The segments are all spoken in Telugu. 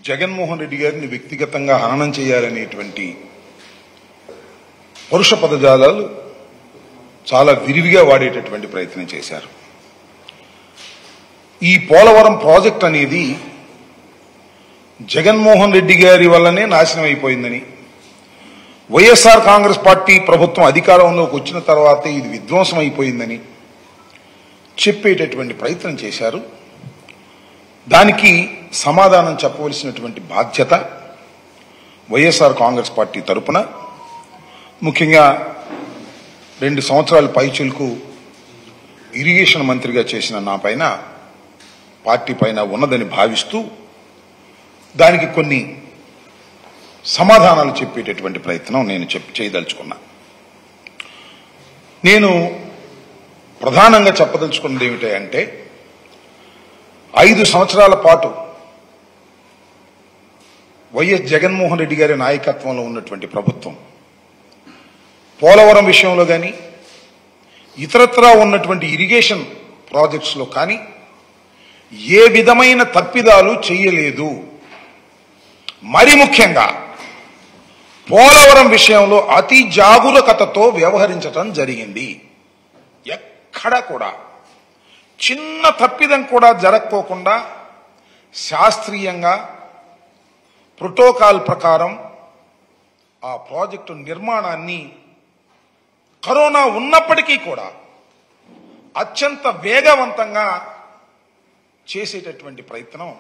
జగన్మోహన్ రెడ్డి గారిని వ్యక్తిగతంగా హననం చేయాలనేటువంటి పరుష పదజాలాలు చాలా విరివిగా వాడేటటువంటి ప్రయత్నం చేశారు. ఈ పోలవరం ప్రాజెక్ట్ అనేది జగన్మోహన్ రెడ్డి గారి వల్లనే నాశనం అయిపోయిందని, వైఎస్ఆర్ కాంగ్రెస్ పార్టీ ప్రభుత్వం అధికారంలోకి వచ్చిన తర్వాతే ఇది విధ్వంసం అయిపోయిందని చెప్పేటటువంటి ప్రయత్నం చేశారు. దానికి సమాధానం చెప్పవలసినటువంటి బాధ్యత వైఎస్ఆర్ కాంగ్రెస్ పార్టీ తరపున, ముఖ్యంగా 2 సంవత్సరాల పైచిలకు ఇరిగేషన్ మంత్రిగా చేసిన నా పైన, పార్టీ పైన ఉన్నదని భావిస్తూ దానికి కొన్ని సమాధానాలు చెప్పేటటువంటి ప్రయత్నం నేను చేయదలుచుకున్నా. నేను ప్రధానంగా చెప్పదలుచుకున్నది ఏమిటంటే, 5 సంవత్సరాల పాటు వైఎస్ జగన్మోహన్ రెడ్డి గారి నాయకత్వంలో ఉన్నటువంటి ప్రభుత్వం పోలవరం విషయంలో కానీ, ఇతరత్రా ఉన్నటువంటి ఇరిగేషన్ ప్రాజెక్ట్స్లో కానీ ఏ విధమైన తప్పిదాలు చేయలేదు. మరి ముఖ్యంగా పోలవరం విషయంలో అతి జాగరూకతతో వ్యవహరించడం జరిగింది. ఎక్కడ కూడా చిన్న తప్పిదం కూడా జరగకోకుండా శాస్త్రీయంగా ప్రోటోకాల్ ప్రకారం ఆ ప్రాజెక్టు నిర్మాణాన్ని కరోనా ఉన్నప్పటికీ కూడా అత్యంత వేగవంతంగా చేసేటటువంటి ప్రయత్నం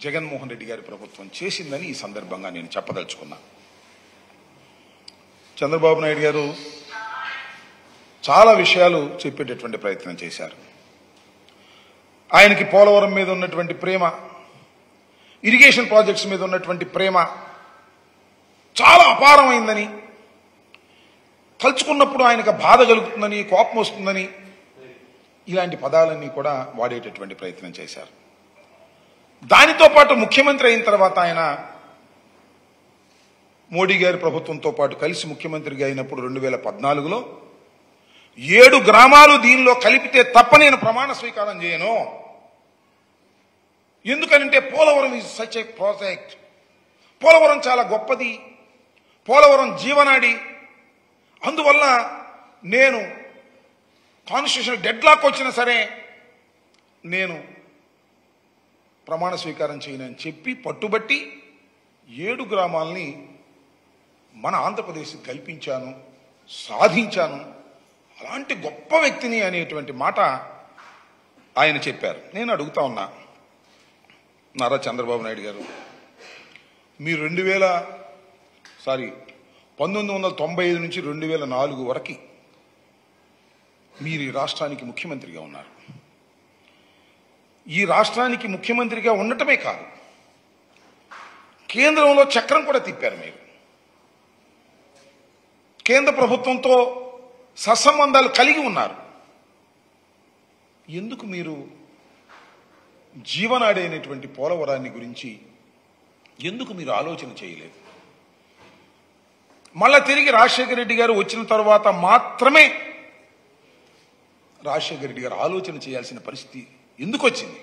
జగన్మోహన్ రెడ్డి గారి ప్రభుత్వం చేసిందని ఈ సందర్భంగా నేను చెప్పదలుచుకున్నా. చంద్రబాబు నాయుడు గారు చాలా విషయాలు చెప్పేటటువంటి ప్రయత్నం చేశారు. ఆయనకి పోలవరం మీద ఉన్నటువంటి ప్రేమ, ఇరిగేషన్ ప్రాజెక్ట్స్ మీద ఉన్నటువంటి ప్రేమ చాలా అపారమైందని, తలుచుకున్నప్పుడు ఆయనకు బాధ కలుగుతుందని, కోపం వస్తుందని, ఇలాంటి పదాలన్నీ కూడా వాడేటటువంటి ప్రయత్నం చేశారు. దానితో పాటు ముఖ్యమంత్రి అయిన తర్వాత ఆయన మోడీ గారి ప్రభుత్వంతో పాటు కలిసి ముఖ్యమంత్రిగా అయినప్పుడు 2014లో 7 గ్రామాలు దీనిలో కలిపితే తప్ప నేను ప్రమాణ స్వీకారం చేయను. ఎందుకనంటే Polavaram is such a project, Polavaram చాలా గొప్పది, పోలవరం జీవనాడి, అందువల్ల నేను కాన్స్టిట్యూషన్ డెడ్ లాక్ వచ్చినా సరే నేను ప్రమాణ స్వీకారం చేయనని చెప్పి పట్టుబట్టి 7 గ్రామాలని మన ఆంధ్రప్రదేశ్కి కల్పించాను, సాధించాను, అలాంటి గొప్ప వ్యక్తిని అనేటువంటి మాట ఆయన చెప్పారు. నేను అడుగుతా ఉన్నా, నారా చంద్రబాబు నాయుడు గారు, మీరు 1995 నుంచి 2004 వరకు మీరు ఈ రాష్ట్రానికి ముఖ్యమంత్రిగా ఉన్నారు. ఈ రాష్ట్రానికి ముఖ్యమంత్రిగా ఉండటమే కాదు, కేంద్రంలో చక్రం కూడా తిప్పారు. మీరు కేంద్ర ప్రభుత్వంతో సత్సంబంధాలు కలిగి ఉన్నారు. ఎందుకు మీరు జీవనాడి అయినటువంటి పోలవరాన్ని గురించి ఎందుకు మీరు ఆలోచన చేయలేదు? మళ్ళా తిరిగి రాజశేఖర రెడ్డి గారు వచ్చిన తర్వాత మాత్రమే రాజశేఖర రెడ్డి గారు ఆలోచన చేయాల్సిన పరిస్థితి ఎందుకు వచ్చింది?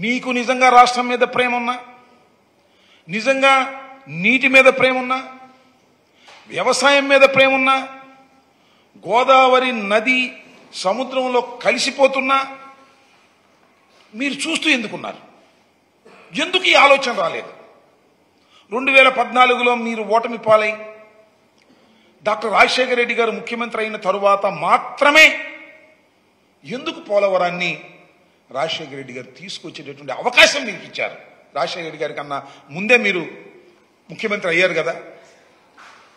మీకు నిజంగా రాష్ట్రం మీద ప్రేమ ఉన్నా, నిజంగా నీటి మీద ప్రేమ ఉన్నా, వ్యవసాయం మీద ప్రేమ ఉన్నా, గోదావరి నది సముద్రంలో కలిసిపోతున్నా మీరు చూస్తూ ఎందుకున్నారు? ఎందుకు ఈ ఆలోచన రాలేదు? 2014లో మీరు ఓటమి పాలై డాక్టర్ రాజశేఖర రెడ్డి గారు ముఖ్యమంత్రి అయిన తరువాత మాత్రమే ఎందుకు పోలవరాన్ని రాజశేఖర రెడ్డి గారు తీసుకొచ్చేటటువంటి అవకాశం మీకు ఇచ్చారు? రాజశేఖర రెడ్డి గారి కన్నా ముందే మీరు ముఖ్యమంత్రి అయ్యారు కదా,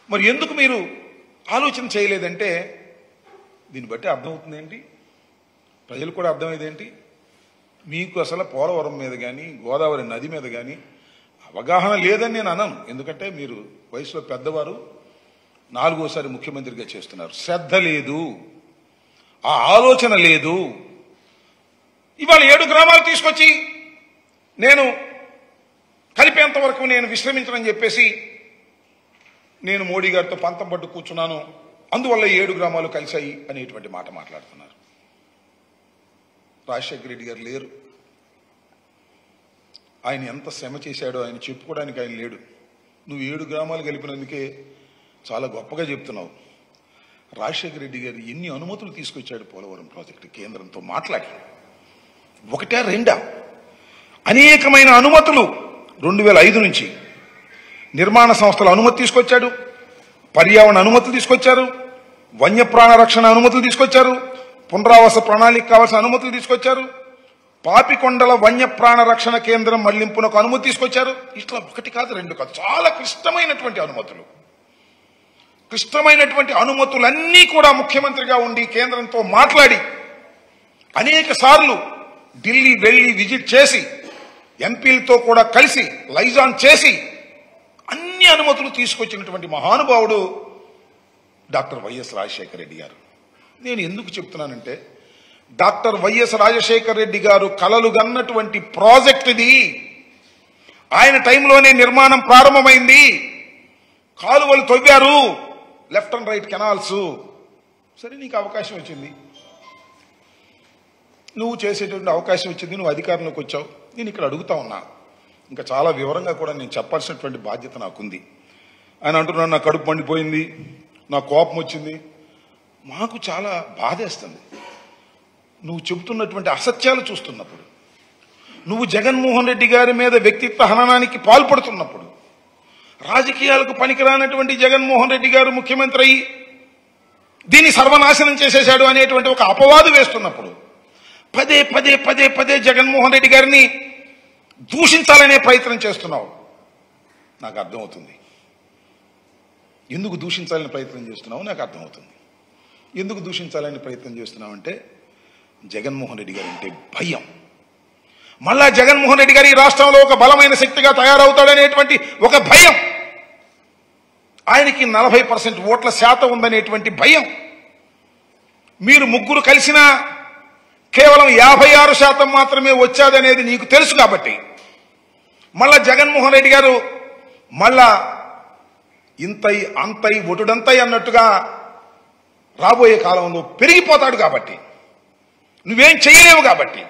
మరి ఎందుకు మీరు ఆలోచన చేయలేదంటే దీన్ని బట్టి అర్థమవుతుందేంటి, ప్రజలు కూడా అర్థమయ్యేదేంటి, మీకు అసలు పోలవరం మీద కానీ గోదావరి నది మీద కానీ అవగాహన లేదని నేను అనను. ఎందుకంటే మీరు వయసులో పెద్దవారు, 4వసారి ముఖ్యమంత్రిగా చేస్తున్నారు. శ్రద్ధ లేదు, ఆ ఆలోచన లేదు. ఇవాళ 7 గ్రామాలు తీసుకొచ్చి నేను కలిపేంత వరకు నేను విశ్రమించనని చెప్పేసి నేను మోడీ గారితో పంతం పట్టు కూర్చున్నాను, అందువల్ల 7 గ్రామాలు కలిశాయి అనేటువంటి మాట మాట్లాడుతున్నారు. రాజశేఖర రెడ్డి గారు లేరు, ఆయన ఎంత శ్రమ చేశాడో ఆయన చెప్పుకోవడానికి ఆయన లేడు. నువ్వు 7 గ్రామాలు కలిపినందుకే చాలా గొప్పగా చెప్తున్నావు. రాజశేఖర రెడ్డి గారు ఎన్ని అనుమతులు తీసుకొచ్చాడు పోలవరం ప్రాజెక్టు కేంద్రంతో మాట్లాడి. 1, 2 అనేకమైన అనుమతులు 2005 నుంచి నిర్మాణ సంస్థల అనుమతి తీసుకొచ్చాడు, పర్యావరణ అనుమతులు తీసుకొచ్చారు, వన్యప్రాణ రక్షణ అనుమతులు తీసుకొచ్చారు, పునరావాస ప్రణాళిక కావాల్సిన అనుమతులు తీసుకొచ్చారు, పాపికొండల వన్యప్రాణ రక్షణ కేంద్రం మళ్లింపునకు అనుమతి తీసుకొచ్చారు. ఇట్లా 1 కాదు 2 కాదు, చాలా క్లిష్టమైనటువంటి అనుమతులు. క్లిష్టమైనటువంటి అనుమతులన్నీ కూడా ముఖ్యమంత్రిగా ఉండి కేంద్రంతో మాట్లాడి అనేక సార్లు ఢిల్లీ వెళ్లి విజిట్ చేసి ఎంపీలతో కూడా కలిసి లైజాన్ చేసి అన్ని అనుమతులు తీసుకొచ్చినటువంటి మహానుభావుడు డాక్టర్ వైఎస్ రాజశేఖర రెడ్డి గారు. నేను ఎందుకు చెప్తున్నానంటే, డాక్టర్ వైఎస్ రాజశేఖర రెడ్డి గారు కలలు గన్నటువంటి ప్రాజెక్ట్ ఇది. ఆయన టైంలోనే నిర్మాణం ప్రారంభమైంది. కాలువలు తవ్వారు, లెఫ్ట్ అండ్ రైట్ కెనాల్స్. సరే, నీకు అవకాశం వచ్చింది, నువ్వు చేసేటువంటి అవకాశం వచ్చింది, నువ్వు అధికారంలోకి వచ్చావు. నేను ఇక్కడ అడుగుతా ఉన్నా, ఇంకా చాలా వివరంగా కూడా నేను చెప్పాల్సినటువంటి బాధ్యత నాకుంది. ఆయన అంటున్నాడు, నా కడుపు మండిపోయింది, నా కోపం వచ్చింది. మాకు చాలా బాధేస్తుంది నువ్వు చెబుతున్నటువంటి అసత్యాలు చూస్తున్నప్పుడు, నువ్వు జగన్మోహన్ రెడ్డి గారి మీద వ్యక్తిత్వ హననానికి పాల్పడుతున్నప్పుడు, రాజకీయాలకు పనికిరానటువంటి జగన్మోహన్ రెడ్డి గారు ముఖ్యమంత్రి అయ్యి దీన్ని సర్వనాశనం చేసేశాడు అనేటువంటి ఒక అపవాదు వేస్తున్నప్పుడు పదే పదే పదే పదే జగన్మోహన్ రెడ్డి గారిని దూషించాలనే ప్రయత్నం చేస్తున్నావు. నాకు అర్థమవుతుంది ఎందుకు దూషించాలని ప్రయత్నం చేస్తున్నావు. నాకు అర్థమవుతుంది ఎందుకు దూషించాలని ప్రయత్నం చేస్తున్నావు అంటే, జగన్మోహన్ రెడ్డి గారు అంటే భయం. మళ్ళా జగన్మోహన్ రెడ్డి గారు ఈ రాష్ట్రంలో ఒక బలమైన శక్తిగా తయారవుతాడనేటువంటి ఒక భయం, ఆయనకి 40% ఓట్ల శాతం ఉందనేటువంటి భయం. మీరు ముగ్గురు కలిసినా కేవలం 56% మాత్రమే వచ్చాదనేది నీకు తెలుసు కాబట్టి మళ్ళా జగన్మోహన్ రెడ్డి గారు మళ్ళా ఇంతై అంతై ఒటుడంతై అన్నట్టుగా రాబోయే కాలంలో పెరిగిపోతాడు. కాబట్టి నువ్వేం చేయలేవు, కాబట్టి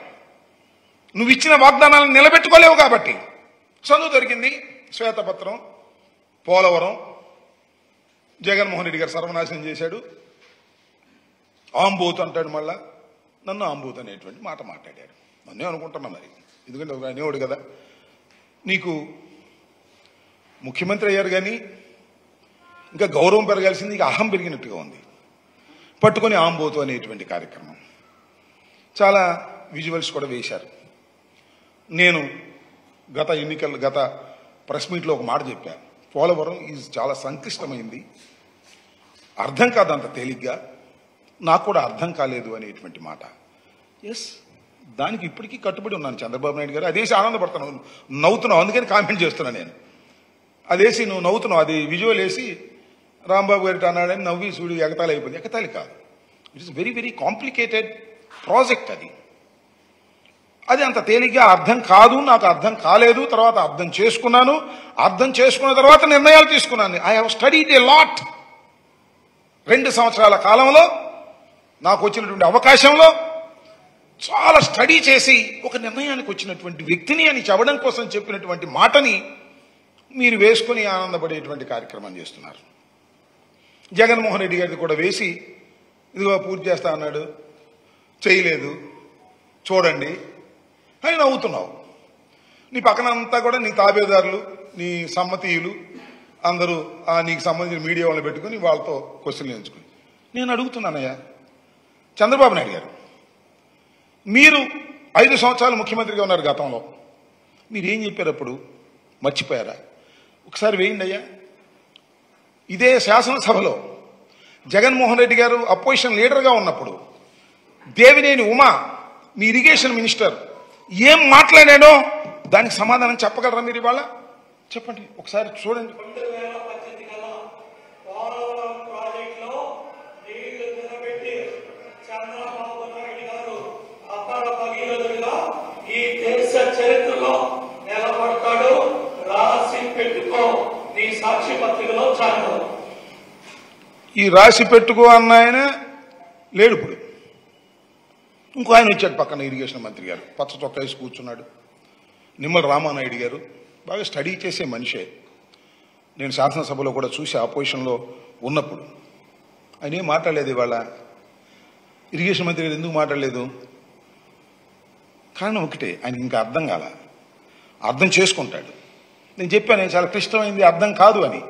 నువ్వు ఇచ్చిన వాగ్దానాలను నిలబెట్టుకోలేవు. కాబట్టి చదువు దొరికింది, శ్వేతపత్రం, పోలవరం, జగన్మోహన్ రెడ్డి గారు సర్వనాశనం చేశాడు, ఆంబోతు అంటాడు. మళ్ళా నన్ను ఆంబోతు అనేటువంటి మాట మాట్లాడాడు. నన్నే అనుకుంటున్నా మరి, ఎందుకంటే ఒక అనేవాడు కదా. నీకు ముఖ్యమంత్రి అయ్యారు కానీ ఇంకా గౌరవం పెరగాల్సింది, ఇక అహం పెరిగినట్టుగా ఉంది. పట్టుకొని ఆంబోతు అనేటువంటి కార్యక్రమం చాలా విజువల్స్ కూడా వేశారు. నేను గత ప్రెస్ మీట్లో ఒక మాట చెప్పాను, పోలవరం ఈజ్ చాలా సంక్లిష్టమైంది, అర్థం కాదు అంత తేలిగ్గా, నాకు కూడా అర్థం కాలేదు అనేటువంటి మాట. ఎస్, దానికి ఇప్పటికీ కట్టుబడి ఉన్నాను. చంద్రబాబు నాయుడు గారు అదేసి ఆనందపడుతున్నావు, నవ్వుతున్నావు, అందుకని కామెంట్ చేస్తున్నా నేను. అదేసి నువ్వు నవ్వుతున్నావు, అది విజువల్ వేసి రాంబాబు గారి అన్నాడని నవ్వి చూడు ఎగతాళి అయిపోయింది. ఎగతాళి కాదు, it is very very complicated project. అది అంత తేలిగ్గా అర్థం కాదు, నాకు అర్థం కాలేదు. తర్వాత అర్థం చేసుకున్నాను, అర్థం చేసుకున్న తర్వాత నిర్ణయాలు తీసుకున్నాను. I have studied a lot. 2 సంవత్సరాల కాలంలో నాకు వచ్చినటువంటి అవకాశంలో చాలా స్టడీ చేసి ఒక నిర్ణయానికి వచ్చినటువంటి వ్యక్తిని అని చెప్పడం కోసం చెప్పినటువంటి మాటని మీరు వేసుకుని ఆనందపడేటువంటి కార్యక్రమం చేస్తున్నారు. జగన్మోహన్ రెడ్డి గారిది కూడా వేసి ఇదిగో పూర్తి చేస్తా అన్నాడు, చేయలేదు, చూడండి అని నవ్వుతున్నావు. నీ పక్కన అంతా కూడా నీ తాబేదారులు, నీ సమ్మతీయులు అందరూ నీకు సంబంధించిన మీడియా వాళ్ళని పెట్టుకుని వాళ్ళతో క్వశ్చన్లు ఎంచుకుని. నేను అడుగుతున్నానయ్యా, చంద్రబాబు నాయుడు గారు మీరు 5 సంవత్సరాలు ముఖ్యమంత్రిగా ఉన్నారు. గతంలో మీరేం చెప్పారు అప్పుడు మర్చిపోయారా? ఒకసారి వేయండి అయ్యా. ఇదే శాసనసభలో జగన్మోహన్ రెడ్డి గారు అపోజిషన్ లీడర్గా ఉన్నప్పుడు దేవినేని ఉమా మీ ఇరిగేషన్ మినిస్టర్ ఏం మాట్లాడాడో దానికి సమాధానం చెప్పగలరా మీరు? ఇవాళ చెప్పండి, ఒకసారి చూడండి. ఈ దేశ చరిత్రలో నిలబడతాడు, రాసి పెట్టుకో, నీ సాక్షి పత్రికలో చాలు. ఈ రాసి పెట్టుకో అన్న ఆయన లేడు. ఇప్పుడు ఇంకో ఆయన వచ్చాడు పక్కన, ఇరిగేషన్ మంత్రి గారు, పచ్చ చొక్కా వేసి కూర్చున్నాడు. నిమ్మల రామానాయుడు గారు బాగా స్టడీ చేసే మనిషే. నేను శాసనసభలో కూడా చూసి ఆపోజిషన్లో ఉన్నప్పుడు ఆయన ఏం మాట్లాడలేదు. ఇవాళ ఇరిగేషన్ మంత్రి గారు ఎందుకు మాట్లాడలేదు? కారణం ఒకటే, ఆయనకి ఇంకా అర్థం కాల. అర్థం చేసుకుంటాడు. నేను చెప్పాను చాలా క్లిష్టమైంది, అర్థం కాదు అని.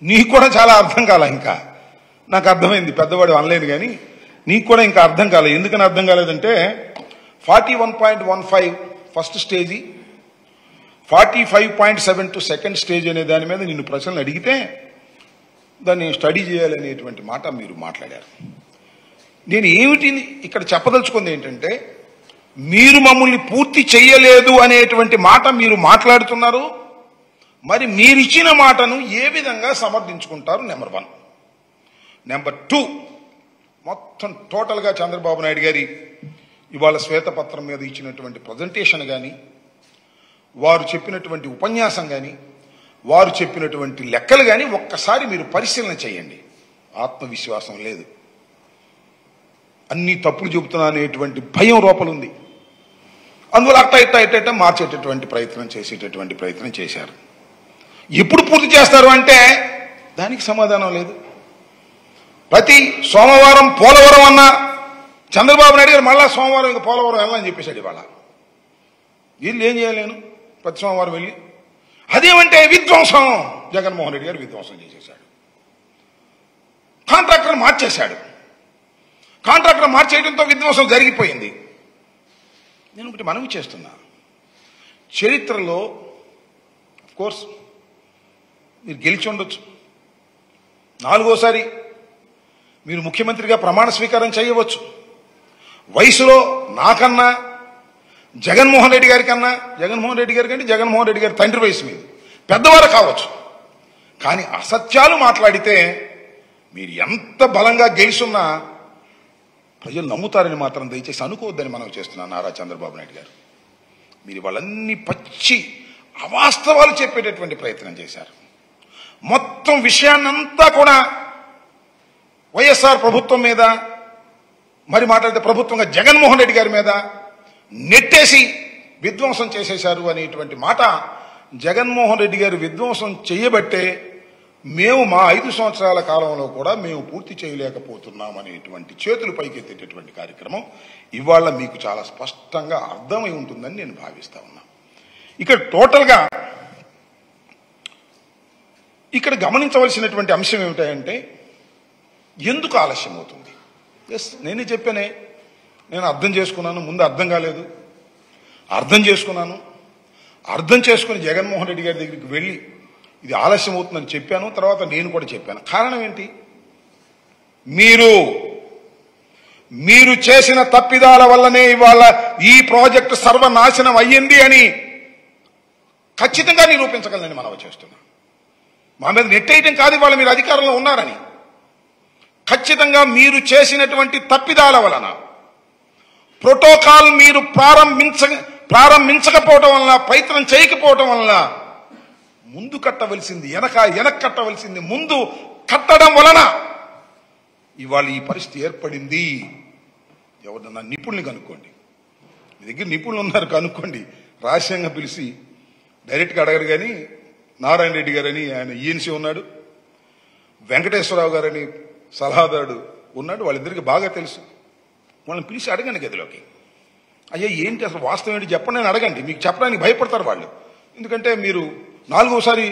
నీకు కూడా చాలా అర్థం కాల. ఇంకా నాకు అర్థమైంది, పెద్దవాడు అనలేను, కానీ నీకు కూడా ఇంకా అర్థం కాలేదు. ఎందుకని అర్థం కాలేదంటే 41.15 ఫస్ట్ స్టేజీ, 45.72 సెకండ్ స్టేజ్ అనే దాని మీద నిన్ను ప్రశ్నలు అడిగితే దాన్ని స్టడీ చేయాలనేటువంటి మాట మీరు మాట్లాడారు. నేను ఏమిటి ఇక్కడ చెప్పదలుచుకుంది ఏంటంటే, మీరు మమ్మల్ని పూర్తి చేయలేదు అనేటువంటి మాట మీరు మాట్లాడుతున్నారు. మరి మీరిచ్చిన మాటను ఏ విధంగా సమర్థించుకుంటారు? నెంబర్ 1. నెంబర్ 2, మొత్తం టోటల్గా చంద్రబాబు నాయుడు గారి ఇవాళ శ్వేతపత్రం మీద ఇచ్చినటువంటి ప్రజెంటేషన్ కానీ, వారు చెప్పినటువంటి ఉపన్యాసం కానీ, వారు చెప్పినటువంటి లెక్కలు కానీ ఒక్కసారి మీరు పరిశీలన చేయండి. ఆత్మవిశ్వాసం లేదు, అన్ని తప్పులు చెబుతున్నా అనేటువంటి భయం లోపలుంది. అందువల్ల అట్ట మార్చేటటువంటి ప్రయత్నం చేసేటటువంటి ప్రయత్నం చేశారు. ఎప్పుడు పూర్తి చేస్తారు అంటే దానికి సమాధానం లేదు. ప్రతి సోమవారం పోలవరం అన్న చంద్రబాబు నాయుడు గారు మళ్ళా సోమవారం ఇంకా పోలవరం వెళ్ళాలని చెప్పేశాడు. ఇవాళ వీళ్ళు ఏం చేయలేను, ప్రతి సోమవారం వెళ్ళి అదేమంటే విధ్వంసం. జగన్మోహన్ రెడ్డి గారు విధ్వంసం చేసేశాడు, కాంట్రాక్టర్ మార్చేశాడు. కాంట్రాక్టర్ మార్చేయడంతో విధ్వంసం జరిగిపోయింది. నేను ఒకటి మనవి చేస్తున్నా, చరిత్రలో కోర్స్ మీరు గెలిచి ఉండొచ్చు, 4వసారి మీరు ముఖ్యమంత్రిగా ప్రమాణ స్వీకారం చేయవచ్చు. వయసులో నాకన్నా జగన్మోహన్ రెడ్డి గారి కన్నా, జగన్మోహన్ రెడ్డి గారి కంటే జగన్మోహన్ రెడ్డి గారి తండ్రి వయసు మీద పెద్దవారు కావచ్చు. కానీ అసత్యాలు మాట్లాడితే మీరు ఎంత బలంగా గెలుచున్నా ప్రజలు నమ్ముతారని మాత్రం దయచేసి అనుకోవద్దని మనం చేస్తున్నాం. నారా చంద్రబాబు నాయుడు గారు మీరు వాళ్ళన్ని పచ్చి అవాస్తవాలు చెప్పేటటువంటి ప్రయత్నం చేశారు. మొత్తం విషయాన్నంతా కూడా వైఎస్ఆర్ ప్రభుత్వం మీద, మరి మాట్లాడితే ప్రభుత్వంగా జగన్మోహన్ రెడ్డి గారి మీద నెట్టేసి విధ్వంసం చేసేశారు అనేటువంటి మాట. జగన్మోహన్ రెడ్డి గారు విధ్వంసం చేయబట్టే మేము మా 5 సంవత్సరాల కాలంలో కూడా మేము పూర్తి చేయలేకపోతున్నాం అనేటువంటి చేతులు పైకెత్తేటటువంటి కార్యక్రమం ఇవాళ మీకు చాలా స్పష్టంగా అర్థమై ఉంటుందని నేను భావిస్తా ఉన్నా. ఇక్కడ టోటల్గా ఇక్కడ గమనించవలసినటువంటి అంశం ఏమిటంటే, ఎందుకు ఆలస్యం అవుతుంది? ఎస్, నేనే చెప్పానే, నేను అర్థం చేసుకున్నాను. ముందు అర్థం కాలేదు, అర్థం చేసుకున్నాను. అర్థం చేసుకుని జగన్మోహన్ రెడ్డి గారి దగ్గరికి వెళ్ళి ఇది ఆలస్యం అవుతుందని చెప్పాను. తర్వాత నేను కూడా చెప్పాను. కారణం ఏంటి? మీరు చేసిన తప్పిదాల వల్లనే ఇవాళ ఈ ప్రాజెక్టు సర్వనాశనం అయ్యింది అని ఖచ్చితంగా నిరూపించగలనని మనవి చేస్తున్నా. మా మీద నెట్టేయటం కాదు, ఇవాళ మీరు అధికారంలో ఉన్నారని. ఖచ్చితంగా మీరు చేసినటువంటి తప్పిదాల వలన, ప్రోటోకాల్ మీరు ప్రారంభించకపోవటం వలన, ప్రయత్నం చేయకపోవటం వలన, ముందు కట్టవలసింది వెనక కట్టవలసింది ముందు కట్టడం వలన ఇవాళ ఈ పరిస్థితి ఏర్పడింది. ఎవరన్నా నిపుణులు కనుక్కోండి, మీ దగ్గర నిపుణులు ఉన్నారు కనుక్కోండి. రహస్యంగా పిలిచి డైరెక్ట్గా అడగరు. కానీ నారాయణ రెడ్డి గారని ఆయన ఈఎన్సీ ఉన్నాడు, వెంకటేశ్వరరావు గారని సలహాదారుడు ఉన్నాడు, వాళ్ళిద్దరికి బాగా తెలుసు. వాళ్ళని పిలిచి అడగండి గదిలోకి. అయ్యా ఏంటి అసలు వాస్తవం ఏంటి చెప్పండి అని అడగండి. మీకు చెప్పడానికి భయపడతారు వాళ్ళు, ఎందుకంటే మీరు 4వసారి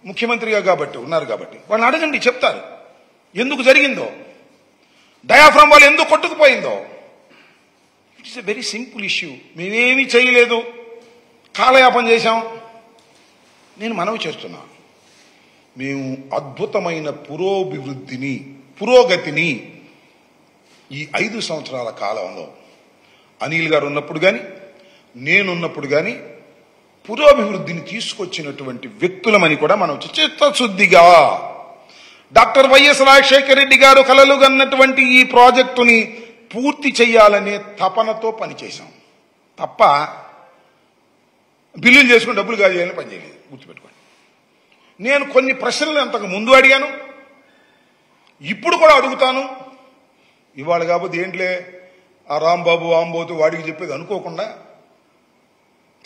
ముఖ్యమంత్రిగా కాబట్టి ఉన్నారు కాబట్టి. వాళ్ళని అడగండి, చెప్తారు ఎందుకు జరిగిందో, డయాఫ్రామ్ వాళ్ళు ఎందుకు కొట్టుకుపోయిందో. It's a very simple issue. మేమేమీ చేయలేదు, కాలయాపన చేశాం. నేను మనవి చేస్తున్నా, మేము అద్భుతమైన పురోగతిని ఈ 5 సంవత్సరాల కాలంలో అనిల్ గారు ఉన్నప్పుడు కానీ నేనున్నప్పుడు కానీ పురోభివృద్ధిని తీసుకొచ్చినటువంటి వ్యక్తులమని కూడా మనం చిత్తశుద్ధిగా డాక్టర్ వైఎస్ రాజశేఖర రెడ్డి గారు కలలు కన్నటువంటి ఈ ప్రాజెక్టుని పూర్తి చేయాలనే తపనతో పనిచేశాం తప్ప బిల్లులు చేసుకుని డబ్బులు కాజేయాలని పనిచేయలేదు. గుర్తుపెట్టుకోండి. నేను కొన్ని ప్రశ్నలు అంతకు ముందు అడిగాను, ఇప్పుడు కూడా అడుగుతాను. ఇవాళ కాకపోతే ఏంట్లే ఆ రాంబాబు ఆంబోతు వాడికి చెప్పేది అనుకోకుండా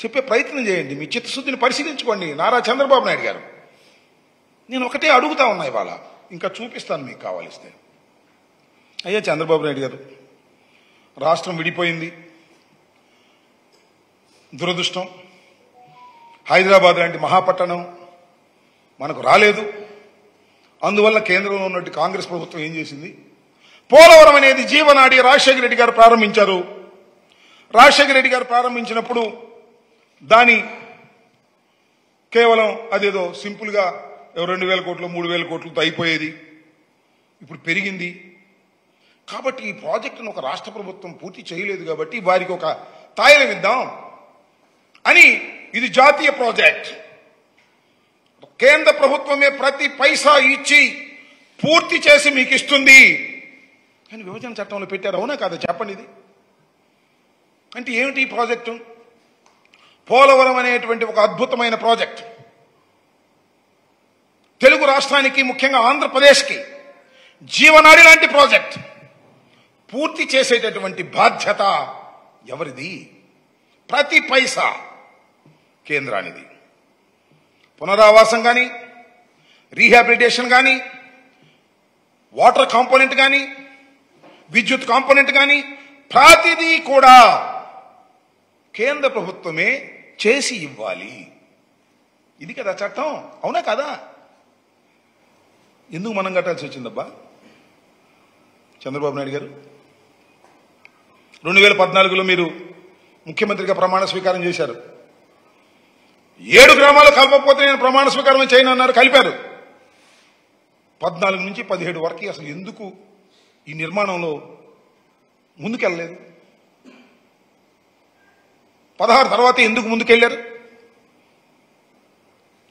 చెప్పే ప్రయత్నం చేయండి. మీ చిత్తశుద్ధిని పరిశీలించుకోండి. నారా చంద్రబాబు నాయుడు గారు, నేను ఒకటే అడుగుతా ఉన్నా ఇవాళ, ఇంకా చూపిస్తాను మీకు కావాలిస్తే. అయ్యా చంద్రబాబు నాయుడు గారు, రాష్ట్రం విడిపోయింది, దురదృష్టం. హైదరాబాద్ లాంటి మహాపట్టణం మనకు రాలేదు. అందువల్ల కేంద్రంలో ఉన్నట్టు కాంగ్రెస్ ప్రభుత్వం ఏం చేసింది? పోలవరం అనేది జీవనాడి రాజశేఖర రెడ్డి గారు ప్రారంభించారు. రాజశేఖర రెడ్డి గారు ప్రారంభించినప్పుడు దాని కేవలం అదేదో సింపుల్గా 2,000 కోట్లు 3,000 కోట్లతో అయిపోయేది. ఇప్పుడు పెరిగింది. కాబట్టి ఈ ప్రాజెక్టును ఒక రాష్ట్ర ప్రభుత్వం పూర్తి చేయలేదు కాబట్టి వారికి ఒక తాయిలం ఇద్దాం అని, ఇది జాతీయ ప్రాజెక్ట్, కేంద్ర ప్రభుత్వమే ప్రతి పైసా ఇచ్చి పూర్తి చేసి మీకు ఇస్తుంది అని విభజన చట్టంలో పెట్టారు. అవునా కాదా చెప్పండి. ఇది అంటే ఏమిటి ఈ ప్రాజెక్టు? పోలవరం అనేటువంటి ఒక అద్భుతమైన ప్రాజెక్ట్ తెలుగు రాష్ట్రానికి, ముఖ్యంగా ఆంధ్రప్రదేశ్కి జీవనాడి లాంటి ప్రాజెక్ట్ పూర్తి చేసేటటువంటి బాధ్యత ఎవరిది? ప్రతి పైసా కేంద్రానిది. పునరావాసం కానీ, రీహాబిలిటేషన్ కానీ, వాటర్ కాంపోనెంట్ కానీ, విద్యుత్ కాంపోనెంట్ కానీ ప్రతిదీ కూడా కేంద్ర ప్రభుత్వమే చేసి ఇవ్వాలి. ఇది కదా చట్టం. అవునా కదా? ఎందుకు మనం కట్టాల్సి వచ్చిందబ్బా? చంద్రబాబు నాయుడు గారు 2014లో మీరు ముఖ్యమంత్రిగా ప్రమాణ స్వీకారం చేశారు. 7 గ్రామాలు కలపకపోతే నేను ప్రమాణ స్వీకారం చేయను అన్నారు. కలిపారు. 14 నుంచి 17 వరకు అసలు ఎందుకు ఈ నిర్మాణంలో ముందుకెళ్ళలేదు? 16 తర్వాత ఎందుకు ముందుకెళ్లారు?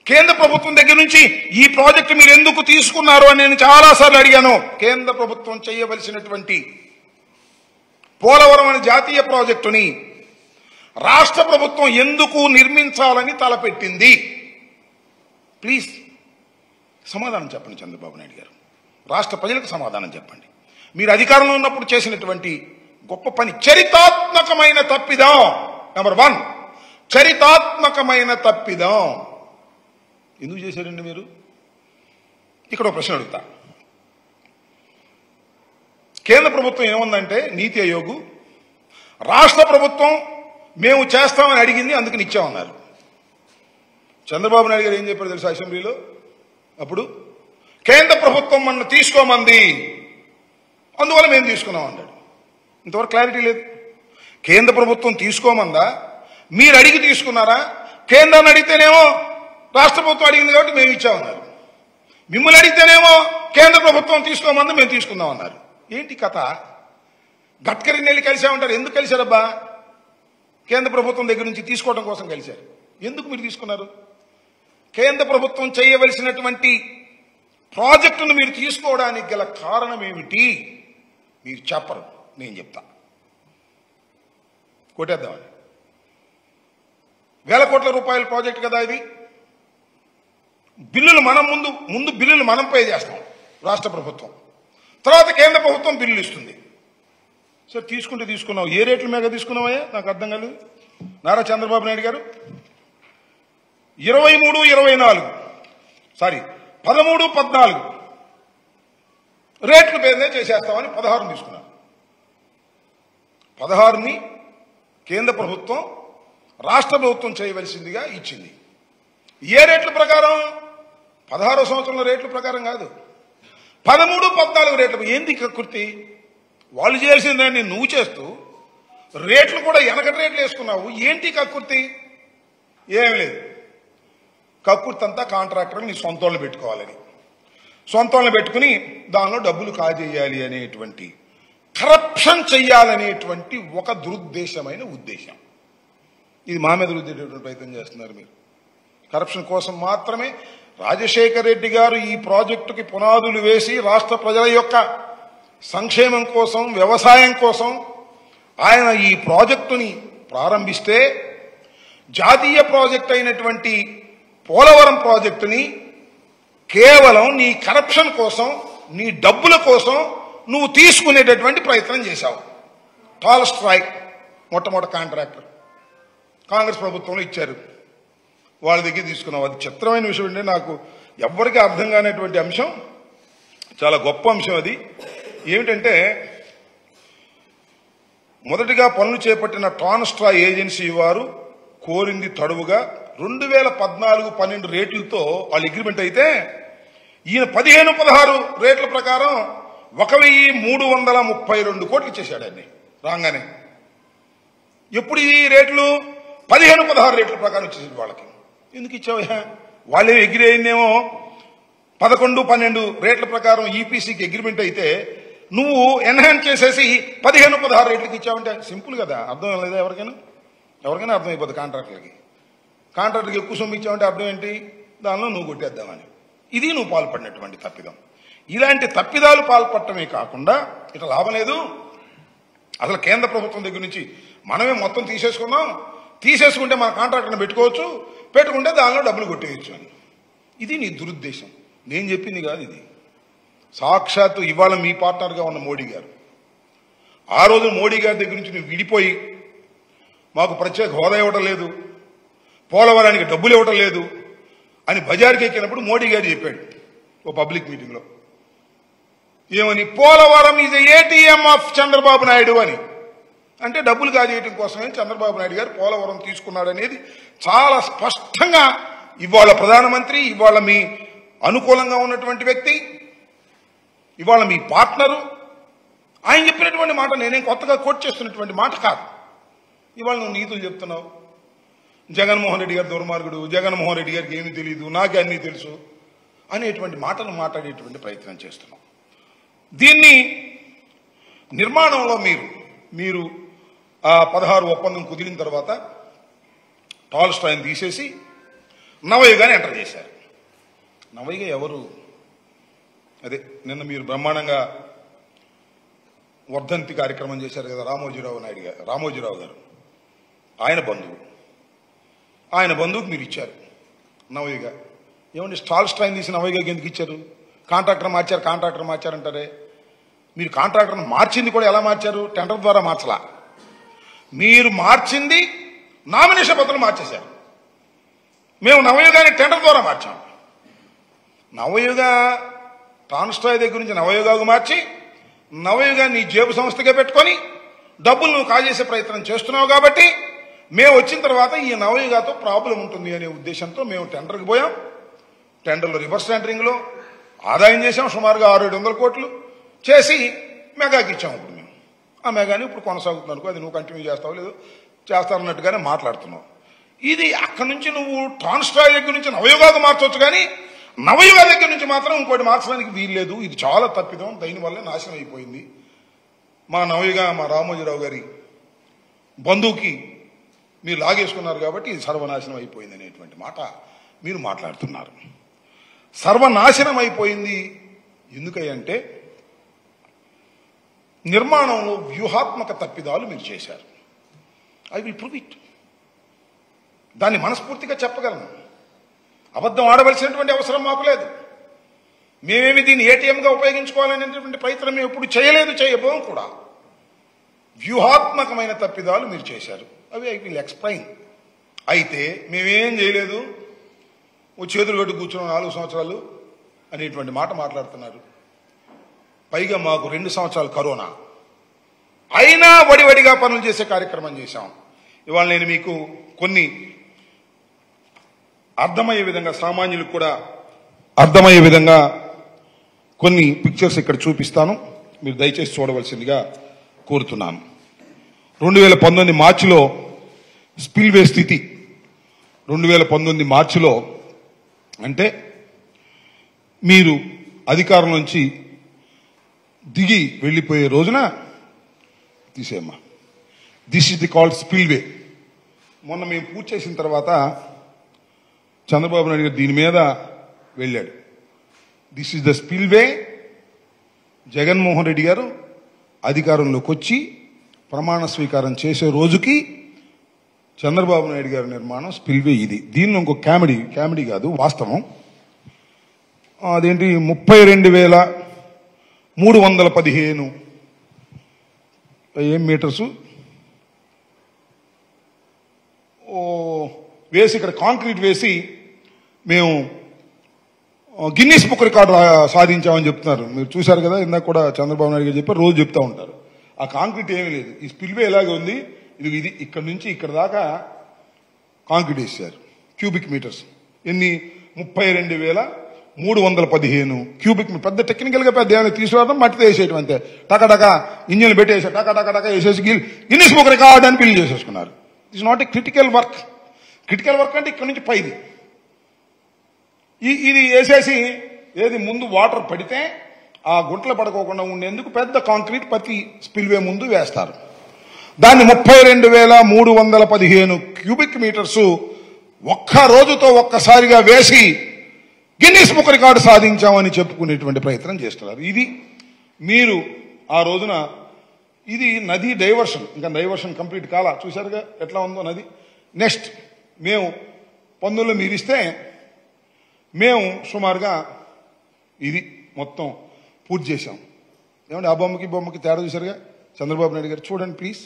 కేంద్ర ప్రభుత్వం దగ్గర నుంచి ఈ ప్రాజెక్టు మీరు ఎందుకు తీసుకున్నారు అని నేను చాలాసార్లు అడిగాను. కేంద్ర ప్రభుత్వం చేయవలసినటువంటి పోలవరం అనే జాతీయ ప్రాజెక్టుని రాష్ట్ర ప్రభుత్వం ఎందుకు నిర్మించాలని తలపెట్టింది? ప్లీజ్ సమాధానం చెప్పండి చంద్రబాబు నాయుడు గారు. రాష్ట్ర ప్రజలకు సమాధానం చెప్పండి. మీరు అధికారంలో ఉన్నప్పుడు చేసినటువంటి గొప్ప పని, చరితాత్మకమైన తప్పిదం. నెంబర్ 1, చరితాత్మకమైన తప్పిదం. ఎందుకు చేశారండి మీరు? ఇక్కడ ఒక ప్రశ్న అడుగుతా. కేంద్ర ప్రభుత్వం ఏముందంటే నీతి ఆయోగ్, రాష్ట్ర ప్రభుత్వం మేము చేస్తామని అడిగింది, అందుకని ఇచ్చామన్నారు. చంద్రబాబు నాయుడు గారు ఏం చెప్పారు తెలుసా అసెంబ్లీలో? అప్పుడు కేంద్ర ప్రభుత్వం మన తీసుకోమంది, అందువల్ల మేము తీసుకున్నాం అన్నాడు. ఇంతవరకు క్లారిటీ లేదు. కేంద్ర ప్రభుత్వం తీసుకోమందా, మీరు అడిగి తీసుకున్నారా? కేంద్రాన్ని అడిగితేనేమో రాష్ట్ర ప్రభుత్వం అడిగింది కాబట్టి మేము ఇచ్చామన్నారు. మిమ్మల్ని అడిగితేనేమో కేంద్ర ప్రభుత్వం తీసుకోమంది, మేము తీసుకుందాం అన్నారు. ఏంటి కథ? గడ్కరీని వెళ్ళి కలిసామంటారు. ఎందుకు కలిశారబ్బా? కేంద్ర ప్రభుత్వం దగ్గర నుంచి తీసుకోవడం కోసం కలిశారు. ఎందుకు మీరు తీసుకున్నారు? కేంద్ర ప్రభుత్వం చేయవలసినటువంటి ప్రాజెక్టును మీరు తీసుకోవడానికి గల కారణం ఏమిటి? మీరు చెప్పరు, నేను చెప్తా. కొట్టేద్దామని. 1,000 కోట్ల రూపాయల ప్రాజెక్ట్ కదా ఇది. బిల్లులు మనం ముందు బిల్లులు మనం పే చేస్తాం రాష్ట్ర ప్రభుత్వం, తర్వాత కేంద్ర ప్రభుత్వం బిల్లులు ఇస్తుంది. సార్ తీసుకుంటే తీసుకున్నావు, ఏ రేట్ల మీద తీసుకున్నావయ్యా? నాకు అర్థం కాలేదు. నారా చంద్రబాబు నాయుడు గారు 13, 14 రేట్లు పేరునే చేసేస్తామని 16 తీసుకున్నారు. 16ని కేంద్ర ప్రభుత్వం రాష్ట్ర ప్రభుత్వం చేయవలసిందిగా ఇచ్చింది. ఏ రేట్ల ప్రకారం? 16వ సంవత్సరంలో రేట్ల ప్రకారం కాదు, 13, 14 రేట్లు. ఏంది కక్కుర్తి? వాళ్ళు చేయాల్సిందని నువ్వు చేస్తూ రేట్లు కూడా వెనకటి రేట్లు వేసుకున్నావు. ఏంటి కక్కుర్తి? ఏం లేదు. కక్కుర్తి అంతా కాంట్రాక్టర్ నీ సొంత వాళ్ళు పెట్టుకోవాలని, సొంత వాళ్ళని పెట్టుకుని దానిలో డబ్బులు కాజేయాలి అనేటువంటి, కరప్షన్ చెయ్యాలనేటువంటి ఒక దురుద్దేశమైన ఉద్దేశం. ఇది మా మీద రుద్దేటటువంటి ప్రయత్నం చేస్తున్నారు మీరు. కరప్షన్ కోసం మాత్రమే రాజశేఖర్ రెడ్డి గారు ఈ ప్రాజెక్టుకి పునాదులు వేసి రాష్ట్ర ప్రజల యొక్క సంక్షేమం కోసం, వ్యవసాయం కోసం ఆయన ఈ ప్రాజెక్టుని ప్రారంభిస్తే, జాతీయ ప్రాజెక్ట్ అయినటువంటి పోలవరం ప్రాజెక్టుని కేవలం నీ కరప్షన్ కోసం, నీ డబ్బుల కోసం నువ్వు తీసుకునేటటువంటి ప్రయత్నం చేశావు. టాల్ స్ట్రైక్ మొట్టమొదటి కాంట్రాక్టర్. కాంగ్రెస్ ప్రభుత్వంలో ఇచ్చారు, వాళ్ళ దగ్గర తీసుకున్నాం. అది చిత్రమైన విషయం అంటే నాకు ఎవ్వరికీ అర్థం కానిటువంటి అంశం, చాలా గొప్ప అంశం. అది ఏమిటంటే, మొదటిగా పనులు చేపట్టిన ట్రాన్స్ట్రా ఏజెన్సీ వారు కోరింది తడువుగా 2014-12 రేట్లతో వాళ్ళు అగ్రిమెంట్ అయితే, ఈయన 15-16 రేట్ల ప్రకారం 1,332 కోట్లు ఇచ్చేశాడు అన్ని రాగానే. ఎప్పుడు ఈ రేట్లు 15-16 రేట్ల ప్రకారం ఇచ్చేసాడు వాళ్ళకి. ఎందుకు ఇచ్చావా? వాళ్ళేమో ఎగ్రి అయిందేమో 11-12 రేట్ల ప్రకారం ఈపీసీకి అగ్రిమెంట్ అయితే, నువ్వు ఎన్హాన్స్ చేసేసి 15-16 రేట్లకి ఇచ్చావంటే సింపుల్ కదా, అర్థం లేదా? ఎవరికైనా అర్థం అయిపోతుంది. కాంట్రాక్టర్కి ఎక్కువ సొమ్ము ఇచ్చావంటే అర్థం ఏంటి? దానిలో నువ్వు కొట్టేద్దామని. ఇది నువ్వు పాల్పడినటువంటి తప్పిదం. ఇలాంటి తప్పిదాలు పాల్పడటమే కాకుండా ఇట్లా లాభం లేదు, అసలు కేంద్ర ప్రభుత్వం దగ్గర నుంచి మనమే మొత్తం తీసేసుకుంటే మన కాంట్రాక్టర్ని పెట్టుకుంటే దానిలో డబ్బులు కొట్టేయచ్చు అని. ఇది నీ దురుద్దేశం, నేను చెప్పింది కాదు ఇది. సాక్షాత్తు ఇవాళ మీ పార్ట్నర్గా ఉన్న మోడీ గారు, ఆ రోజు మోడీ గారి దగ్గర నుంచి నువ్వు విడిపోయి మాకు ప్రత్యేక హోదా ఇవ్వటం లేదు, పోలవరానికి డబ్బులు ఇవ్వటం లేదు అని బజార్కి ఎక్కినప్పుడు మోడీ గారు చెప్పాడు ఓ పబ్లిక్ మీటింగ్లో. ఏమని? Polavaram is ATM of Chandrababu Naidu అని. అంటే డబ్బులు కాజేయటం కోసమే చంద్రబాబు నాయుడు గారు పోలవరం తీసుకున్నాడు అనేది చాలా స్పష్టంగా ఇవాళ ప్రధానమంత్రి, ఇవాళ మీ అనుకూలంగా ఉన్నటువంటి వ్యక్తి, ఇవాళ మీ పార్ట్నరు ఆయన చెప్పినటువంటి మాట నేనేం కొత్తగా కోట్ చేస్తున్నటువంటి మాట కాదు. ఇవాళ నువ్వు నీతులు చెప్తున్నావు. జగన్మోహన్ రెడ్డి గారు దుర్మార్గుడు, జగన్మోహన్ రెడ్డి గారికి ఏమీ తెలియదు, నాకే అన్నీ తెలుసు అనేటువంటి మాటలు మాట్లాడేటువంటి ప్రయత్నం చేస్తున్నావు. దీన్ని నిర్మాణంలో మీరు ఆ 16 ఒప్పందం కుదిరిన తర్వాత టాల్స్టాయ్ని తీసేసి నవయుగాన్ని ఎంటర్ చేశారు. నవయుగ ఎవరు? అదే నిన్న మీరు బ్రహ్మాండంగా వర్ధంతి కార్యక్రమం చేశారు కదా, రామోజీరావు గారు ఆయన బంధువుకు మీరు ఇచ్చారు నవయుగ. ఏమండి టాల్స్టాయ్ని తీసి నవయుగకి ఎందుకు ఇచ్చారు? కాంట్రాక్టర్ మార్చారంటారే. మీరు కాంట్రాక్టర్ని మార్చింది కూడా ఎలా మార్చారు? టెండర్ ద్వారా మార్చలా. మీరు మార్చింది నామినేషన్ పత్రాలు మార్చేశారు. మేము నవయుగాన్ని టెండర్ ద్వారా మార్చాం. నవయుగ టాల్స్టాయ్ దగ్గర నుంచి నవయుగాకు మార్చి నవయుగాన్ని జేబు సంస్థగా పెట్టుకొని డబ్బులు నువ్వు కాజేసే ప్రయత్నం చేస్తున్నావు. కాబట్టి మేము వచ్చిన తర్వాత ఈ నవయుగాతో ప్రాబ్లం ఉంటుంది అనే ఉద్దేశంతో మేము టెండర్కి పోయాం. టెండర్లో రివర్స్ టెండరింగ్లో ఆదాయం చేశాం, సుమారుగా 600-700 కోట్లు చేసి మెగాకి ఇచ్చాము. ఇప్పుడు మేము ఆ మెగాని ఇప్పుడు కొనసాగుతున్నాను, అది నువ్వు కంటిన్యూ చేస్తావు లేదు చేస్తారన్నట్టుగానే మాట్లాడుతున్నావు. ఇది అక్కడి నుంచి నువ్వు టాల్స్టాయ్ దగ్గర నుంచి నవయుగాకు మార్చవచ్చు, కానీ నవయుగ దగ్గర నుంచి మాత్రం ఇంకోటి మార్చడానికి వీల్లేదు. ఇది చాలా తప్పిదం, దీనివల్లే నాశనం అయిపోయింది. మా నవయుగ, మా రామోజీరావు గారి బంధువుకి మీరు లాగేసుకున్నారు కాబట్టి ఇది సర్వనాశనం అయిపోయింది అనేటువంటి మాట మీరు మాట్లాడుతున్నారు. సర్వనాశనం అయిపోయింది ఎందుకంటే నిర్మాణంలో వ్యూహాత్మక తప్పిదాలు మీరు చేశారు. I will prove it. దాన్ని మనస్ఫూర్తిగా చెప్పగలను. అబద్ధం ఆడవలసినటువంటి అవసరం మాకు లేదు. మేమేమి దీన్ని ఏటీఎంగా ఉపయోగించుకోవాలనేటువంటి ప్రయత్నం మేము ఎప్పుడు చేయలేదు, చేయబోం కూడా. వ్యూహాత్మకమైన తప్పిదాలు మీరు చేశారు. అవి ఐ విల్ ఎక్స్ప్లెయిన్. అయితే మేమేం చేయలేదు, ఓ చేతులు కట్టు కూర్చున్నాం 4 సంవత్సరాలు అనేటువంటి మాట మాట్లాడుతున్నారు. పైగా మాకు 2 సంవత్సరాలు కరోనా అయినా వడివడిగా పనులు చేసే కార్యక్రమం చేశాం. ఇవాళ నేను మీకు కొన్ని అర్థమయ్యే విధంగా, సామాన్యులకు కూడా అర్థమయ్యే విధంగా కొన్ని పిక్చర్స్ ఇక్కడ చూపిస్తాను, మీరు దయచేసి చూడవలసిందిగా కోరుతున్నాను. 2019 మార్చిలో స్పిల్వే స్థితి, 2019 మార్చిలో అంటే మీరు అధికారం నుంచి దిగి వెళ్ళిపోయే రోజున తీసేయమ్మా. This is the called spillway. మొన్న మేము పూర్తి చేసిన తర్వాత చంద్రబాబు నాయుడు గారు దీని మీద వెళ్ళాడు. This is the spillway. Jaganmohan Reddy గారు అధికారంలోకి వచ్చి ప్రమాణ స్వీకారం చేసే రోజుకి చంద్రబాబు నాయుడు గారి నిర్మాణం స్పిల్వే ఇది. దీనిలో ఇంకో కామెడీ కాదు, వాస్తవం. అదేంటి 32,315 ఏం మీటర్సు, వేసి ఇక్కడ కాంక్రీట్ వేసి మేము గిన్నీస్ బుక్ రికార్డు సాధించామని చెప్తున్నారు. మీరు చూశారు కదా, ఇందాక కూడా చంద్రబాబు నాయుడు గారు చెప్పారు, రోజు చెప్తా ఉంటారు. ఆ కాంక్రీట్ ఏమీ లేదు. ఈ స్పిల్వే ఎలాగే ఉంది, ఇది ఇక్కడ నుంచి ఇక్కడ దాకా కాంక్రీట్ వేసారు. క్యూబిక్ మీటర్స్ ఎన్ని? 32,315 క్యూబిక్. పెద్ద టెక్నికల్ గా పెద్ద ఏమైనా తీసుకురావడం, మట్టితో వేసేయడం అంతే. టకటక ఇంజిన్ పెట్టేసారు, టకటక వేసేసి గిన్నీస్ బుక్ రికార్డ్ అని బిల్డ్ చేసేసుకున్నారు. It's not a critical work. Critical work అంటే ఇక్కడ నుంచి పైది ఇది వేసేసి ఏది ముందు వాటర్ పడితే ఆ గుంటలు పడుకోకుండా ఉండేందుకు పెద్ద కాంక్రీట్ ప్రతి స్పిల్వే ముందు వేస్తారు. దాన్ని 32,315 క్యూబిక్ మీటర్స్ ఒక్క రోజుతో ఒక్కసారిగా వేసి గిన్నీస్ బుక్ రికార్డు సాధించామని చెప్పుకునేటువంటి ప్రయత్నం చేస్తున్నారు. ఇది మీరు ఆ రోజున ఇది నది డైవర్షన్, ఇంకా డైవర్షన్ కంప్లీట్ కాలా. చూశారుగా ఎట్లా ఉందో నది. నెక్స్ట్ మేము పన్నులు మీరిస్తే మేము సుమారుగా ఇది మొత్తం పూర్తి చేశాం. ఏమంటే ఆ బొమ్మకి తేడా చూశారుగా చంద్రబాబు నాయుడు గారు. చూడండి ప్లీజ్,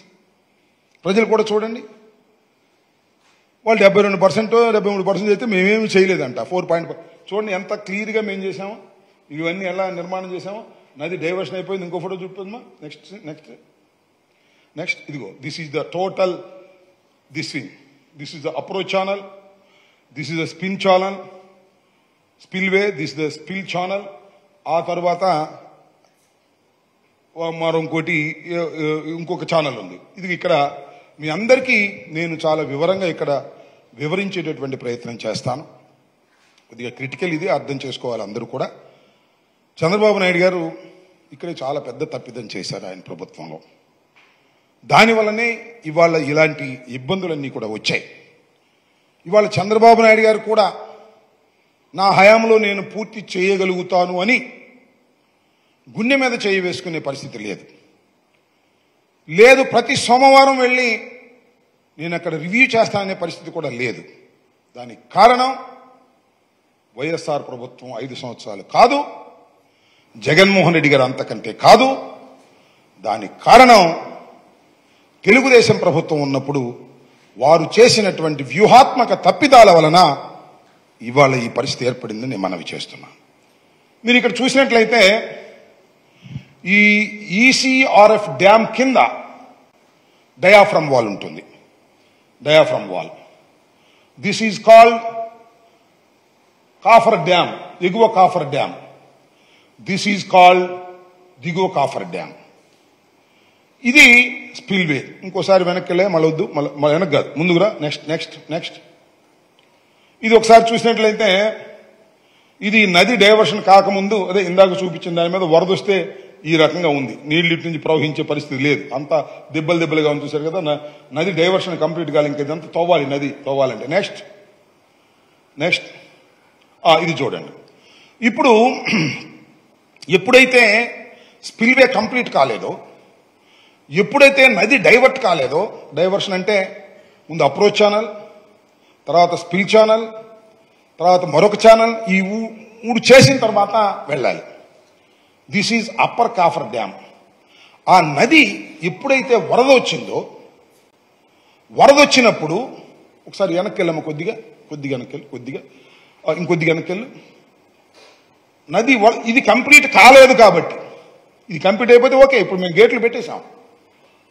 ప్రజలు కూడా చూడండి. వాళ్ళు 72%, 73% అయితే మేమేమి చేయలేదంట. 4. చూడండి ఎంత క్లియర్గా మేము చేసామో, ఇవన్నీ ఎలా నిర్మాణం చేసామో. నది డైవర్షన్ అయిపోయింది. ఇంకో ఫోటో చూపిద్దామా? నెక్స్ట్ ఇదిగో, this is the total this is the approach channel, this is the spin channel, spillway, this the spill channel. ఆ తర్వాత మరో ఇంకొక ఛానల్ ఉంది. ఇది ఇక్కడ మీ అందరికీ నేను చాలా వివరంగా ఇక్కడ వివరించేటటువంటి ప్రయత్నం చేస్తాను. కొద్దిగా క్రిటికల్, ఇది అర్థం చేసుకోవాలి అందరూ కూడా. చంద్రబాబు నాయుడు గారు ఇక్కడ చాలా పెద్ద తప్పిదం చేశారు ఆయన ప్రభుత్వంలో. దానివల్లనే ఇవాళ ఇలాంటి ఇబ్బందులన్నీ కూడా వచ్చాయి. ఇవాళ చంద్రబాబు నాయుడు గారు కూడా నా హయాంలో నేను పూర్తి చేయగలుగుతాను అని గుండె మీద చేయి వేసుకునే పరిస్థితి లేదు. ప్రతి సోమవారం వెళ్ళి నేను అక్కడ రివ్యూ చేస్తాననే పరిస్థితి కూడా లేదు. దానికి కారణం వైఎస్ఆర్ ప్రభుత్వం 5 సంవత్సరాలు కాదు, జగన్మోహన్ రెడ్డి గారు అంతకంటే కాదు. దానికి కారణం తెలుగుదేశం ప్రభుత్వం ఉన్నప్పుడు వారు చేసినటువంటి వ్యూహాత్మక తప్పిదాల వలన ఇవాళ ఈ పరిస్థితి ఏర్పడిందని నేను మనవి చేస్తున్నాను. మీరు ఇక్కడ చూసినట్లయితే ఈ ఈసీఆర్ఎఫ్ డ్యామ్ కింద డయాఫ్రమ్ వాల్ ఉంటుంది. Diaphragm wall, this is called coffer dam, ఎగువ coffer dam. This is called దిగువ కాఫర్ డ్యామ్. ఇది స్పిల్వే. ఇంకోసారి వెనక్కి వెళ్ళే మళ్ళీ వద్దు, మళ్ళీ వెనక్కి కాదు, ముందుకురా. నెక్స్ట్ ఇది ఒకసారి చూసినట్లయితే ఇది నది డైవర్షన్ కాకముందు, అదే ఇందాక చూపించిన దాని మీద వరద వస్తే ఈ రకంగా ఉంది. నీళ్ళు ఇటు నుంచి ప్రవహించే పరిస్థితి లేదు, అంతా దెబ్బలుగా ఉంది. చూశారు కదా, నది డైవర్షన్ కంప్లీట్ కావాలి. ఇంకా ఇదంతా తవ్వాలి, నది తవ్వాలంటే. నెక్స్ట్ ఇది చూడండి. ఇప్పుడు ఎప్పుడైతే స్పిల్వే కంప్లీట్ కాలేదో, ఎప్పుడైతే నది డైవర్ట్ కాలేదో, డైవర్షన్ అంటే ముందు అప్రోచ్ ఛానల్, తర్వాత స్పిల్ ఛానల్, తర్వాత మరొక ఛానల్, ఈ 3 చేసిన తర్వాత వెళ్ళాలి. This is upper coffer dam. ఆ నది ఎప్పుడైతే వరద వచ్చిందో, వరద వచ్చినప్పుడు ఒకసారి వెనక్కి వెళ్ళాము, కొద్దిగా వెనక్కి ఇంకొద్దిగా వెనక్కి. నది ఇది కంప్లీట్ కాలేదు కాబట్టి, ఇది కంప్లీట్ అయిపోతే ఓకే. ఇప్పుడు మేము గేట్లు పెట్టేశాం,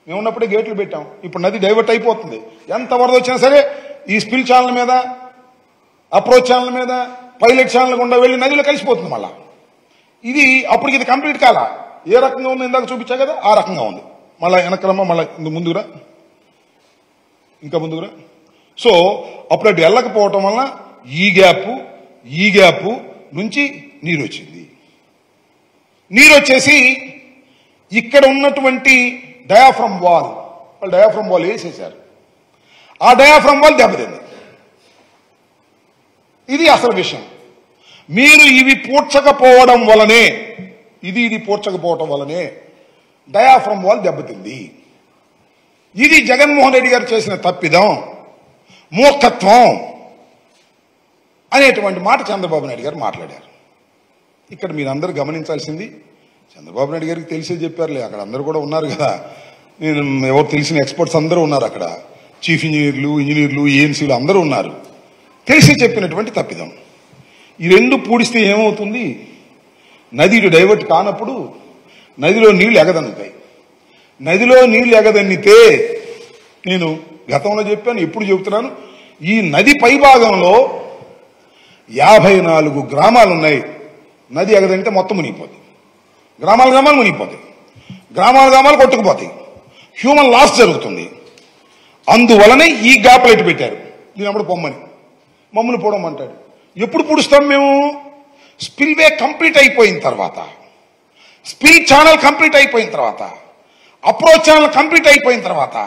మేము ఉన్నప్పుడే గేట్లు పెట్టాం. ఇప్పుడు నది డైవర్ట్ అయిపోతుంది. ఎంత వరద వచ్చినా సరే ఈ స్పిల్ ఛానల్ మీద, అప్రోచ్ ఛానల్ మీద, పైలట్ ఛానల్ గుండా వెళ్ళి నదిలో కలిసిపోతుంది మళ్ళా. ఇది అప్పటికి ఇది కంప్లీట్ కాలా. ఏ రకంగా ఉంది ఇందాక చూపించా కదా, ఆ రకంగా ఉంది. మళ్ళీ వెనకరమ్మ, మళ్ళీ ముందుకురా, ఇంకా ముందుకురా. సో అప్పుడు అటు వెళ్ళకపోవటం వల్ల ఈ గ్యాప్ నుంచి నీరు వచ్చింది. నీరు వచ్చేసి ఇక్కడ ఉన్నటువంటి డయాఫ్రమ్ వాల్, వాళ్ళు డయాఫ్రమ్ వాల్ వేసేశారు. ఆ డయాఫ్రమ్ వాల్ దెబ్బతింది. ఇది అసలు విషయం. మీరు ఇవి పూడ్చకపోవడం వలనే, ఇది పూడ్చకపోవడం వలనే డయాఫ్రమ్ వాల్ దెబ్బతింది. ఇది జగన్మోహన్ రెడ్డి గారు చేసిన తప్పిదం, మూర్ఖత్వం అనేటువంటి మాట చంద్రబాబు నాయుడు గారు మాట్లాడారు. ఇక్కడ మీరందరూ గమనించాల్సింది, చంద్రబాబు నాయుడు గారికి తెలిసే చెప్పారులే, అక్కడ అందరూ కూడా ఉన్నారు కదా, నేను ఎవరు తెలిసిన ఎక్స్పర్ట్స్ అందరూ ఉన్నారు అక్కడ. చీఫ్ ఇంజనీర్లు ఏఎన్సీలు అందరూ ఉన్నారు. తెలిసి చెప్పినటువంటి తప్పిదం. ఈ రెండు పూడిస్తే ఏమవుతుంది? నది ఇటు డైవర్ట్ కానప్పుడు నదిలో నీళ్లు ఎగదన్నుతాయి. నదిలో నీళ్లు ఎగదన్నితే నేను గతంలో చెప్పాను, ఎప్పుడు చెబుతున్నాను, ఈ నది పైభాగంలో 54 గ్రామాలు ఉన్నాయి. నది ఎగదంటే మొత్తం మునిగిపోతాయి. గ్రామాలు మునిగిపోతాయి. గ్రామాలు కొట్టుకుపోతాయి. హ్యూమన్ లాస్ జరుగుతుంది. అందువలనే ఈ గ్యాప్ లైట్ పెట్టారు. దీని అప్పుడు పొమ్మని మమ్మల్ని పోవడమంటాడు. ఎప్పుడు పుడుస్తాం మేము? స్పిల్వే కంప్లీట్ అయిపోయిన తర్వాత, స్పిల్ ఛానల్ కంప్లీట్ అయిపోయిన తర్వాత, అప్రోచ్ ఛానల్ కంప్లీట్ అయిపోయిన తర్వాత,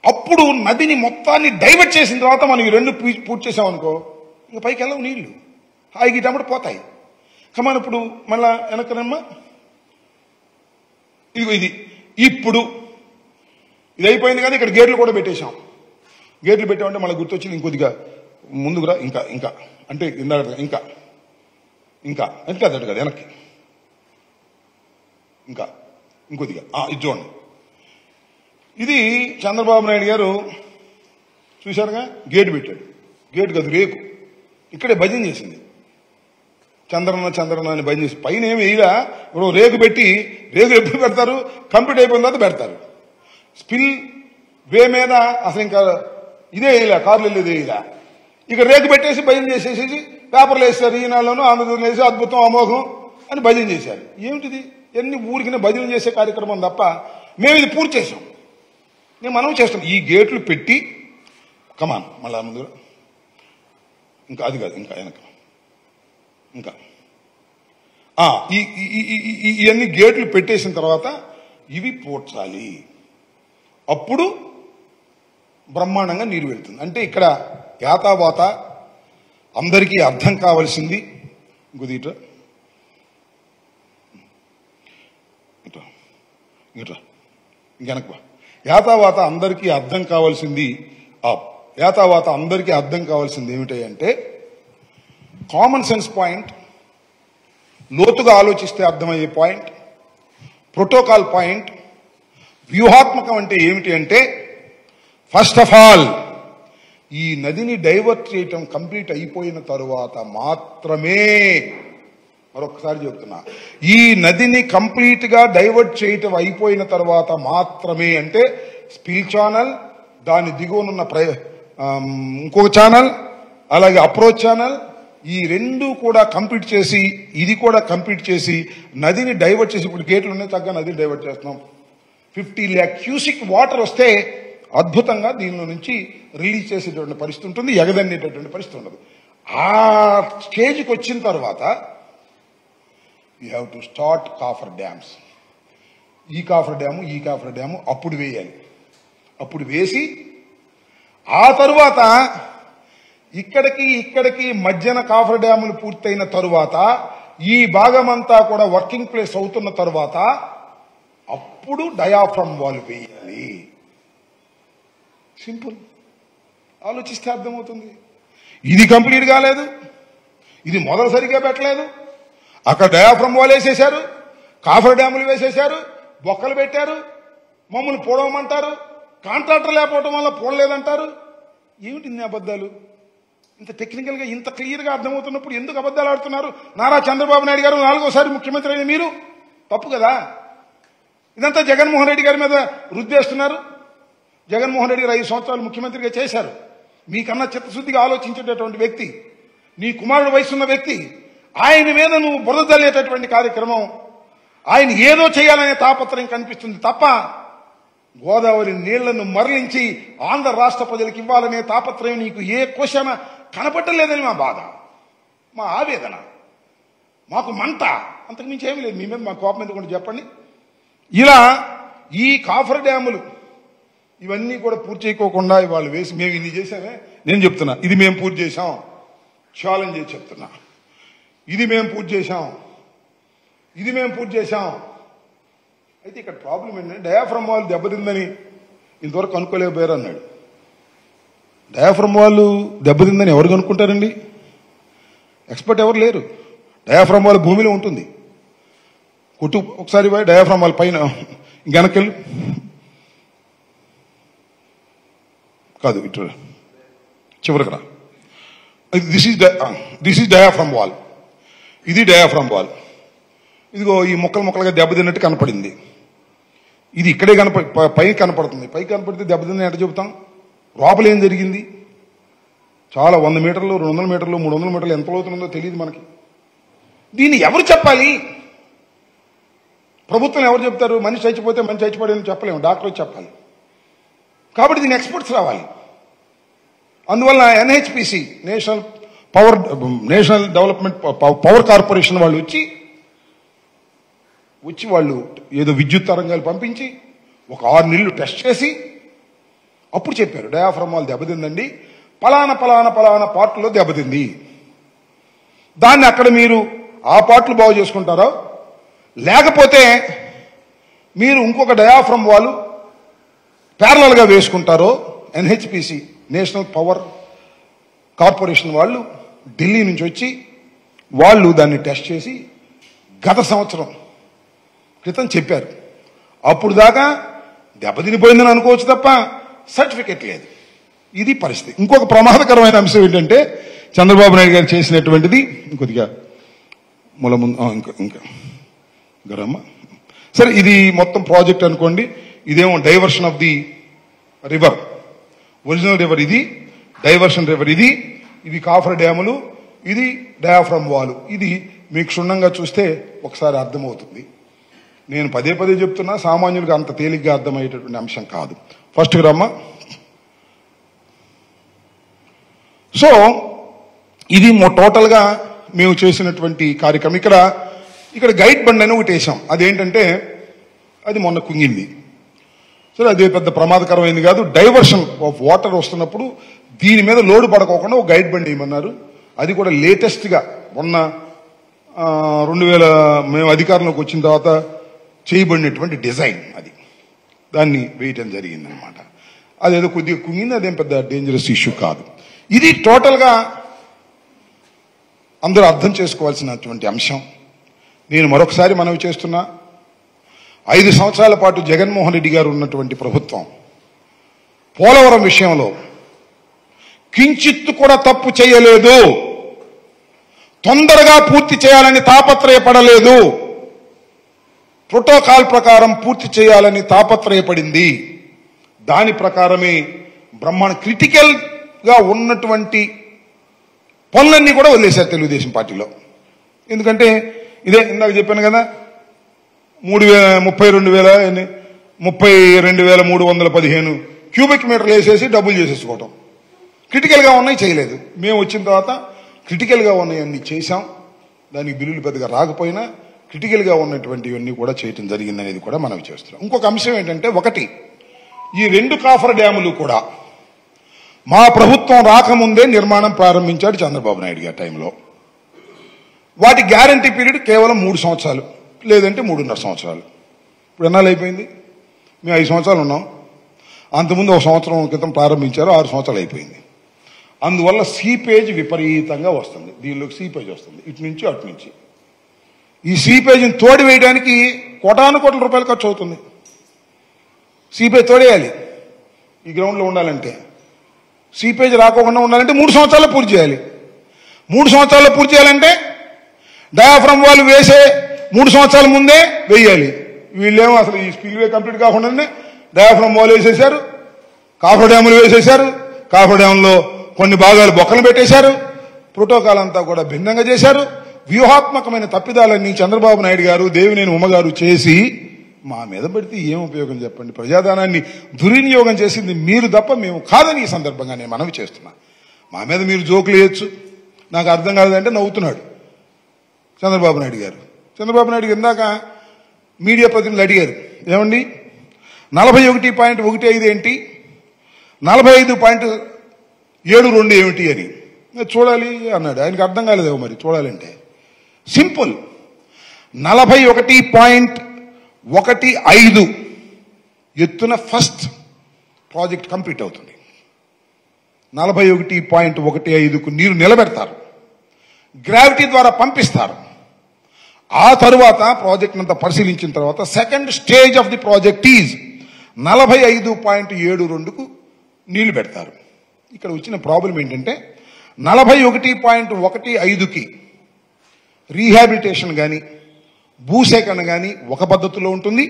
అప్పుడు నదిని మొత్తాన్ని డైవర్ట్ చేసిన తర్వాత మనం ఈ రెండు పూర్తి చేసామనుకో, ఇంకా పైకి వెళ్ళవు నీళ్లు, హాయిగా ఇటప్పుడు పోతాయి. కమాన్ ఇప్పుడు మళ్ళా వెనకనమ్మా, ఇదిగో ఇది ఇప్పుడు ఇది అయిపోయింది కదా, ఇక్కడ గేట్లు కూడా పెట్టేశాం. గేట్లు పెట్టామంటే మళ్ళీ గుర్తొచ్చింది ఇంకొద్దిగా ముందుకురా, ఇంకా అంటే ఇందాక ఇంకా అంటే అదట కదా వెనక్కి, ఇంకొద్దిగా ఇది చూడండి. ఇది చంద్రబాబు నాయుడు గారు చూశారుగా, గేటు పెట్టాడు. గేటు కాదు, రేకు. ఇక్కడే భజన చేసింది. చంద్రన్న అని భజన చేసి పైన ఏమి వేయలా. ఇప్పుడు రేకు పెట్టి, రేకు ఎప్పుడు పెడతారు? కంప్లీట్ అయిపోయిన తర్వాత పెడతారు. స్పిల్ వే మీద అసలు ఇంకా ఇదే వేయలే, కార్లు వెళ్ళేది వేయలే. ఇక రేకు పెట్టేసి భజన చేసేసి పేపర్లు వేస్తారు. ఈనాడులోనూ ఆంధ్రప్రదేశ్ వేసి అద్భుతం అమోఘం అని భజన చేశారు. ఏమిటిది? ఎన్ని ఊరికిన భజన చేసే కార్యక్రమం తప్ప మేము ఇది పూర్తి చేసాం. మనం చేస్తాం. ఈ గేట్లు పెట్టి కమాన్ మళ్ళా ముందు ఇంకా అది కాదు, ఇంకా వెనక ఇవన్నీ గేట్లు పెట్టేసిన తర్వాత ఇవి పూడ్చాలి. అప్పుడు బ్రహ్మాండంగా నీరు వెళ్తుంది. అంటే ఇక్కడ యాతావాత అందరికీ అర్థం కావలసింది ఇంకొద్దిట ఇంకెనక యాతావాత అందరికీ అర్థం కావాల్సింది ఏమిటంటే కామన్ సెన్స్ పాయింట్, లోతుగా ఆలోచిస్తే అర్థమయ్యే పాయింట్, ప్రోటోకాల్ పాయింట్, వ్యూహాత్మకం అంటే ఏమిటి అంటే, ఫస్ట్ ఆఫ్ ఆల్ ఈ నదిని డైవర్ట్ చేయటం కంప్లీట్ అయిపోయిన తరువాత మాత్రమే, మరొకసారి చెప్తున్నా, ఈ నదిని కంప్లీట్ గా డైవర్ట్ చేయటం అయిపోయిన తర్వాత మాత్రమే, అంటే స్పిల్ ఛానల్, దాని దిగువనున్న ఇంకొక ఛానల్, అలాగే అప్రోచ్ ఛానల్, ఈ రెండు కూడా కంప్లీట్ చేసి, ఇది కూడా కంప్లీట్ చేసి నదిని డైవర్ట్ చేసి, ఇప్పుడు గేట్లు ఉన్నాయి చక్కగా నదిని డైవర్ట్ చేస్తున్నాం. 50 lakh క్యూసిక్ వాటర్ వస్తే అద్భుతంగా దీనిలో నుంచి రిలీజ్ చేసేటువంటి పరిస్థితి ఉంటుంది, ఎగదన్నేటటువంటి పరిస్థితి ఉండదు. ఆ స్టేజ్కి వచ్చిన తర్వాత you have to start coffer dams. ఈ కాఫర్ డ్యాము అప్పుడు వేయాలి. అప్పుడు వేసి ఆ తరువాత ఇక్కడికి మధ్యన కాఫర్ డ్యాములు పూర్తయిన తరువాత ఈ భాగమంతా కూడా వర్కింగ్ ప్లేస్ అవుతున్న తరువాత అప్పుడు డయాఫ్రమ్ వాల్ వేయాలి. సింపుల్. ఆలోచిస్తే అర్థమవుతుంది. ఇది కంప్లీట్ కాలేదు, ఇది మొదలు సరిగ్గా పెట్టలేదు. అక్కడ డయాఫ్రమ్ వాల్ వేసేశారు, కాఫర్ డ్యాములు వేసేశారు, బొక్కలు పెట్టారు, మమ్మల్ని పోవడమంటారు, కాంట్రాక్టర్ లేకపోవడం వల్ల పోడలేదంటారు. ఏమిటి ఇన్ని అబద్ధాలు? ఇంత టెక్నికల్ గా ఇంత క్లియర్ గా అర్థమవుతున్నప్పుడు ఎందుకు అబద్ధాలు ఆడుతున్నారు? నారా చంద్రబాబు నాయుడు గారు 4వ ముఖ్యమంత్రి అయిన మీరు తప్పు కదా. ఇదంతా జగన్మోహన్ రెడ్డి గారి మీద రుద్దేస్తున్నారు. జగన్మోహన్ రెడ్డి గారు 5 సంవత్సరాలు ముఖ్యమంత్రిగా చేశారు. మీకన్నా చిత్తశుద్ధిగా ఆలోచించేటటువంటి వ్యక్తి, నీ కుమారుడు వయసున్న వ్యక్తి, ఆయన మీద నువ్వు బురద జల్లేటటువంటి కార్యక్రమం, ఆయన ఏదో చేయాలనే తాపత్రయం కనిపిస్తుంది తప్ప గోదావరి నీళ్లను మరలించి ఆంధ్ర రాష్ట్ర ప్రజలకు ఇవ్వాలనే తాపత్రయం నీకు ఏ క్వశ్చన్ కనపట్టలేదని మా బాధ, మా ఆవేదన, మాకు మంట. అంతకుమించి ఏమీ లేదు. మీ మీద మా కోపం ఎందుకు చెప్పండి. ఇలా ఈ కాఫర్ డ్యాములు ఇవన్నీ కూడా పూర్తి చేయకోకుండా ఇవాళ వేసి మేము ఇన్ని చేసామే. నేను చెప్తున్నా, ఇది మేము పూర్తి చేశాం, ఛాలెంజ్ చేసి చెప్తున్నా, ఇది మేము పూర్తి చేశాం. అయితే ఇక్కడ ప్రాబ్లం ఏంటంటే డయాఫ్రమ్ వాల్ దెబ్బతిందని ఇంతవరకు కనుక్కోలేకపోయారు అన్నాడు. డయాఫ్రమ్ వాల్ దెబ్బతిందని ఎవరు కనుక్కుంటారండి? ఎక్స్పర్ట్ ఎవరు లేరు. డయాఫ్రమ్ వాల్ భూమిలో ఉంటుంది. కొట్టు ఒకసారి డయాఫ్రమ్ వాల్ పైన వెనకెళ్ళు, కాదు ఇటు చివరికి రా. దిస్ ఈజ్ డయాఫ్రమ్ వాల్, ఇది డయాఫ్రమ్ వాల్. ఇదిగో ఈ ముక్కలుగా దెబ్బతిన్నట్టు కనపడింది. ఇది ఇక్కడే పైకి కనపడుతుంది. పైకి కనపడితే దెబ్బతిందని ఎట్లా చెబుతాం? లోపల ఏం జరిగింది? చాలా 100 మీటర్లు, 200 మీటర్లు, 300 మీటర్లు ఎంత లోతుందో తెలియదు మనకి. దీన్ని ఎవరు చెప్పాలి? ప్రభుత్వం ఎవరు చెప్తారు? మనిషి చచ్చిపోతే మనిషి చచ్చిపోయాడని చెప్పలేము, డాక్టర్ చెప్పాలి. కాబట్టి దీని ఎక్స్పర్ట్స్ రావాలి. అందువల్ల NHPC, national development power corporation వాళ్ళు వచ్చి వాళ్ళు ఏదో విద్యుత్ తరంగాలు పంపించి ఒక 6 నెలలు టెస్ట్ చేసి అప్పుడు చెప్పారు డయాఫ్రమ్ వాల్ దెబ్బతిందండి, పలానా పలానా పలానా పార్ట్లో దెబ్బతింది. దాన్ని అక్కడ మీరు ఆ పార్ట్లు బాగు చేసుకుంటారో లేకపోతే మీరు ఇంకొక డయాఫ్రమ్ వాల్ ప్యారలల్ గా వేసుకుంటారో ఎన్హెచ్పిసి నేషనల్ పవర్ కార్పొరేషన్ వాళ్ళు ఢిల్లీ నుంచి వచ్చి వాళ్ళు దాన్ని టెస్ట్ చేసి గత సంవత్సరం క్రితం చెప్పారు. అప్పుడు దాకా దెబ్బతినిపోయిందని అనుకోవచ్చు తప్ప సర్టిఫికెట్ లేదు. ఇది పరిస్థితి. ఇంకొక ప్రమాదకరమైన అంశం ఏంటంటే చంద్రబాబు నాయుడు గారు చేసినటువంటిది ఇంకొద్దిగా ఇంకా గరమ్మ సరే, ఇది మొత్తం ప్రాజెక్ట్ అనుకోండి. ఇదేమో diversion of the river, original river ఇది, డైవర్షన్ రివర్ ఇది, ఇవి కాఫర్ డ్యాములు, ఇది డయాఫ్రమ్ వాల్. ఇది మీకు క్షుణ్ణంగా చూస్తే ఒకసారి అర్థమవుతుంది. నేను పదే చెప్తున్నా, సామాన్యులకు అంత తేలిగ్గా అర్థమయ్యేటటువంటి అంశం కాదు. ఫస్ట్ రమ్మ. సో ఇది టోటల్ గా మేము చేసినటువంటి కార్యక్రమం. ఇక్కడ గైడ్ బండ్ అని ఒకటి వేసాం. అదేంటంటే అది మొన్న కుంగింది. సరే, అదే పెద్ద ప్రమాదకరమైంది కాదు. డైవర్షన్ ఆఫ్ వాటర్ వస్తున్నప్పుడు దీని మీద లోడ్ పడకోకుండా ఒక గైడ్ బండ్ వేయమన్నారు. అది కూడా లేటెస్ట్ గా మొన్న 2000 మేము అధికారంలోకి వచ్చిన తర్వాత చేయబడినటువంటి డిజైన్. అది దాన్ని వేయటం జరిగిందనమాట. అదేదో కొద్దిగా కుంగింది, అదేం పెద్ద డేంజరస్ ఇష్యూ కాదు. ఇది టోటల్ గా అందరూ అర్థం చేసుకోవాల్సినటువంటి అంశం. నేను మరొకసారి మనవి చేస్తున్నా, 5 సంవత్సరాల పాటు జగన్మోహన్ రెడ్డి గారు ఉన్నటువంటి ప్రభుత్వం పోలవరం విషయంలో కించిత్తు కూడా తప్పు చేయలేదు, తొందరగా పూర్తి చేయాలని తాపత్రయపడలేదు, ప్రోటోకాల్ ప్రకారం పూర్తి చేయాలని తాపత్రయపడింది. దాని ప్రకారమే బ్రహ్మాండ క్రిటికల్ గా ఉన్నటువంటి పనులన్నీ కూడా వదిలేశారు తెలుగుదేశం పార్టీలో. ఎందుకంటే ఇదే ఇందాక చెప్పాను కదా, 32,315 క్యూబిక్ మీటర్లు వేసేసి డబ్బులు చేసేసుకోవటం. క్రిటికల్ గా ఉన్నాయి చేయలేదు. మేము వచ్చిన తర్వాత క్రిటికల్ గా ఉన్నాయన్నీ చేశాం. దానికి బిల్లులు పెద్దగా రాకపోయినా క్రిటికల్ గా ఉన్నటువంటివన్నీ కూడా చేయటం జరిగిందనేది కూడా మనం చేస్తున్నాం. ఇంకొక అంశం ఏంటంటే, ఒకటి, ఈ 2 కాఫర్ డ్యాములు కూడా మా ప్రభుత్వం రాకముందే నిర్మాణం ప్రారంభించాడు చంద్రబాబు నాయుడు గారి టైంలో. వాటి గ్యారంటీ పీరియడ్ కేవలం 3 సంవత్సరాలు, లేదంటే 3.5 సంవత్సరాలు. ఇప్పుడు ఎన్నాళ్ళు అయిపోయింది? మేము 5 సంవత్సరాలు ఉన్నాం. అంతకుముందు 1 సంవత్సరం క్రితం ప్రారంభించారు, 6 సంవత్సరాలు అయిపోయింది. అందువల్ల సీపేజ్ విపరీతంగా వస్తుంది. దీనిలోకి సీపేజ్ వస్తుంది ఇటు నుంచి అటు నుంచి. ఈ సీపేజ్ని తోడి వేయడానికి కోటాను కోట్ల రూపాయలు ఖర్చు అవుతుంది. సీపేజ్ తోడేయాలి ఈ గ్రౌండ్లో ఉండాలంటే. సీపేజ్ రాకోకుండా ఉండాలంటే 3 సంవత్సరాల్లో పూర్తి చేయాలి. 3 సంవత్సరాల్లో పూర్తి చేయాలంటే డయాఫ్రమ్ వాల్ వేసే 3 సంవత్సరాల ముందే వేయాలి. వీళ్ళేమో అసలు ఈ స్పిల్వే కంప్లీట్ కాకుండానే డయాఫ్రమ్ వాల్ వేసేశారు, కాఫర్ డ్యాములు వేసేశారు. కాఫర్ డ్యాములో కొన్ని భాగాలు బొక్కలు పెట్టేశారు. ప్రోటోకాల్ అంతా కూడా భిన్నంగా చేశారు. వ్యూహాత్మకమైన తప్పిదాలన్నీ చంద్రబాబు నాయుడు గారు, దేవినేని ఉమ్మగారు చేసి మా మీద పెడితే ఏం ఉపయోగం చెప్పండి? ప్రజాధనాన్ని దుర్వినియోగం చేసింది మీరు తప్ప మేము కాదని ఈ సందర్భంగా నేను మనవి చేస్తున్నా. మా మీద మీరు జోకులు వేయచ్చు, నాకు అర్థం కాలేదంటే నవ్వుతున్నాడు చంద్రబాబు నాయుడు గారు. చంద్రబాబు నాయుడు ఇందాక మీడియా ప్రతినిధులు అడిగారు, ఏమండి 41.15 ఏంటి, 45.72 ఏమిటి అని. చూడాలి అన్నాడు. ఆయనకు అర్థం కాలేదేమో మరి చూడాలంటే. సింపుల్, 41.15 ఎత్తున ఫస్ట్ ప్రాజెక్ట్ కంప్లీట్ అవుతుంది. 41.15కు నీరు నిలబెడతారు, గ్రావిటీ ద్వారా పంపిస్తారు. ఆ తరువాత ప్రాజెక్ట్ అంతా పరిశీలించిన తర్వాత second stage of the project is 45.72కు నీళ్లు పెడతారు. ఇక్కడ వచ్చిన ప్రాబ్లం ఏంటంటే 41.15కి రీహాబిలిటేషన్ కానీ భూసేకరణ కానీ ఒక పద్ధతిలో ఉంటుంది.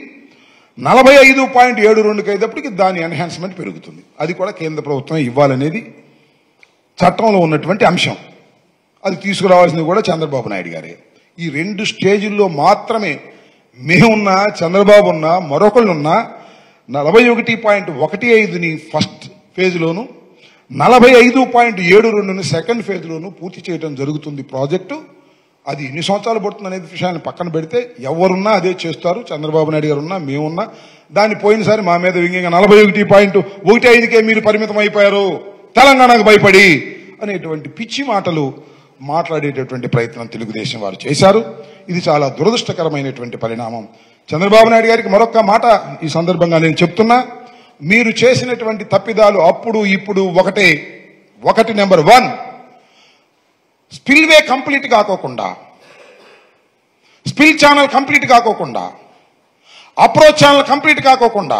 45.72కి అయ్యేటప్పటికి దాని ఎన్హాన్స్మెంట్ పెరుగుతుంది. అది కూడా కేంద్ర ప్రభుత్వం ఇవ్వాలనేది చట్టంలో ఉన్నటువంటి అంశం. అది తీసుకురావాల్సింది కూడా చంద్రబాబు నాయుడు గారే. ఈ 2 స్టేజీల్లో మాత్రమే మేమున్నా చంద్రబాబు ఉన్నా మరొకళ్ళున్నా 41.15ని ఫస్ట్ ఫేజ్లోను 45.72ని సెకండ్ ఫేజ్లోను పూర్తి చేయడం జరుగుతుంది ప్రాజెక్టు. అది ఎన్ని సంవత్సరాలు పడుతుంది అనేది విషయాన్ని పక్కన పెడితే ఎవరున్నా అదే చేస్తారు. చంద్రబాబు నాయుడు గారు ఉన్నా మేమున్నా దాన్ని పోయినసారి మా మీద వ్యంగ్యంగా 41.15కే మీరు పరిమితం అయిపోయారు తెలంగాణకు భయపడి అనేటువంటి పిచ్చి మాటలు మాట్లాడేటటువంటి ప్రయత్నం తెలుగుదేశం వారు చేశారు. ఇది చాలా దురదృష్టకరమైనటువంటి పరిణామం. చంద్రబాబు నాయుడు గారికి మరొక మాట ఈ సందర్భంగా నేను చెప్తున్నా. మీరు చేసినటువంటి తప్పిదాలు అప్పుడు ఇప్పుడు ఒకటి నెంబర్ 1, స్పిల్వే కంప్లీట్ కాకోకుండా, స్పిల్ ఛానల్ కంప్లీట్ కాకోకుండా, అప్రోచ్ ఛానల్ కంప్లీట్ కాకోకుండా,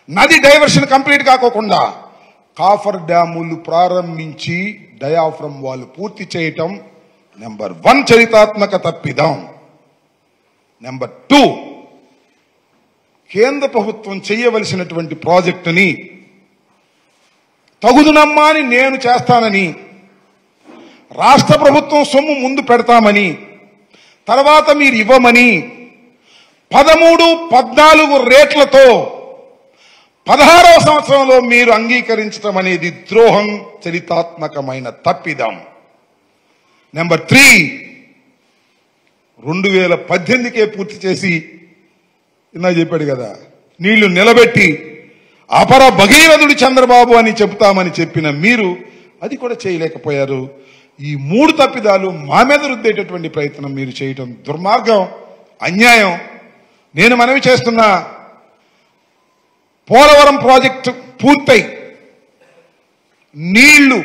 నది డైవర్షన్ కంప్లీట్ కాకోకుండా కాఫర్ డ్యాములు ప్రారంభించి డయాఫ్రమ్ వాళ్ళు పూర్తి చేయటం నెంబర్ 1 చరిత్రాత్మక తప్పిదం. నెంబర్ 2, కేంద్ర ప్రభుత్వం చేయవలసినటువంటి ప్రాజెక్టుని తగుదునమ్మా అని నేను చేస్తానని, రాష్ట్ర ప్రభుత్వం సొమ్ము ముందు పెడతామని, తర్వాత మీరు ఇవ్వమని 13, 14 రేట్లతో 16వ సంవత్సరంలో మీరు అంగీకరించడం అనేది ద్రోహం, చరిత్రాత్మకమైన తప్పిదం. నెంబర్ 3, 2018కే పూర్తి చేసి ఇందా చెప్పాడు కదా నీళ్లు నిలబెట్టి అపర భగీరథుడు చంద్రబాబు అని చెబుతామని చెప్పిన మీరు అది కూడా చేయలేకపోయారు. ఈ 3 తప్పిదాలు మా మీద రుద్దేటటువంటి ప్రయత్నం మీరు చేయటం దుర్మార్గం, అన్యాయం. నేను మనవి చేస్తున్నా, పోలవరం ప్రాజెక్టు పూర్తయి నీళ్లు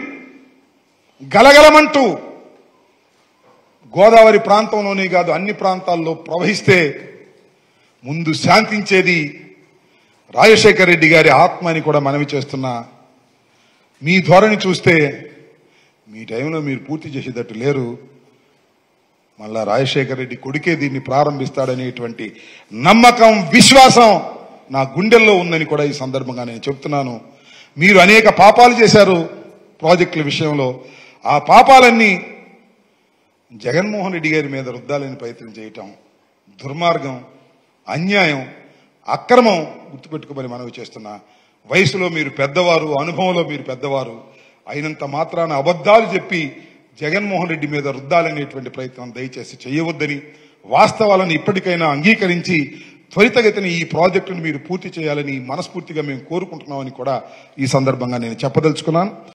గలగలమంటూ గోదావరి ప్రాంతంలోనే కాదు అన్ని ప్రాంతాల్లో ప్రవహిస్తే ముందు శాంతించేది రాజశేఖర రెడ్డి గారి ఆత్మ అని కూడా మనవి చేస్తున్నా. మీ ధోరణి చూస్తే మీ టైంలో మీరు పూర్తి చేసేటట్టు లేరు. మళ్ళా రాజశేఖర రెడ్డి కొడుకే దీన్ని ప్రారంభిస్తాడనేటువంటి నమ్మకం, విశ్వాసం నా గుండెల్లో ఉందని కూడా ఈ సందర్భంగా నేను చెప్తున్నాను. మీరు అనేక పాపాలు చేశారు ప్రాజెక్టుల విషయంలో. ఆ పాపాలన్నీ జగన్మోహన్ రెడ్డి గారి మీద రుద్దాలని ప్రయత్నం చేయటం దుర్మార్గం, అన్యాయం, అక్రమం. గుర్తుపెట్టుకోమని మనవి చేస్తున్నా. వయసులో మీరు పెద్దవారు, అనుభవంలో మీరు పెద్దవారు అయినంత మాత్రాన అబద్ధాలు చెప్పి జగన్మోహన్ రెడ్డి మీద రుద్దాలనేటువంటి ప్రయత్నం దయచేసి చేయవద్దని, వాస్తవాలను ఇప్పటికైనా అంగీకరించి త్వరితగతిని ఈ ప్రాజెక్టును మీరు పూర్తి చేయాలని మనస్ఫూర్తిగా మేము కోరుకుంటున్నామని కూడా ఈ సందర్భంగా నేను చెప్పదలుచుకున్నాను.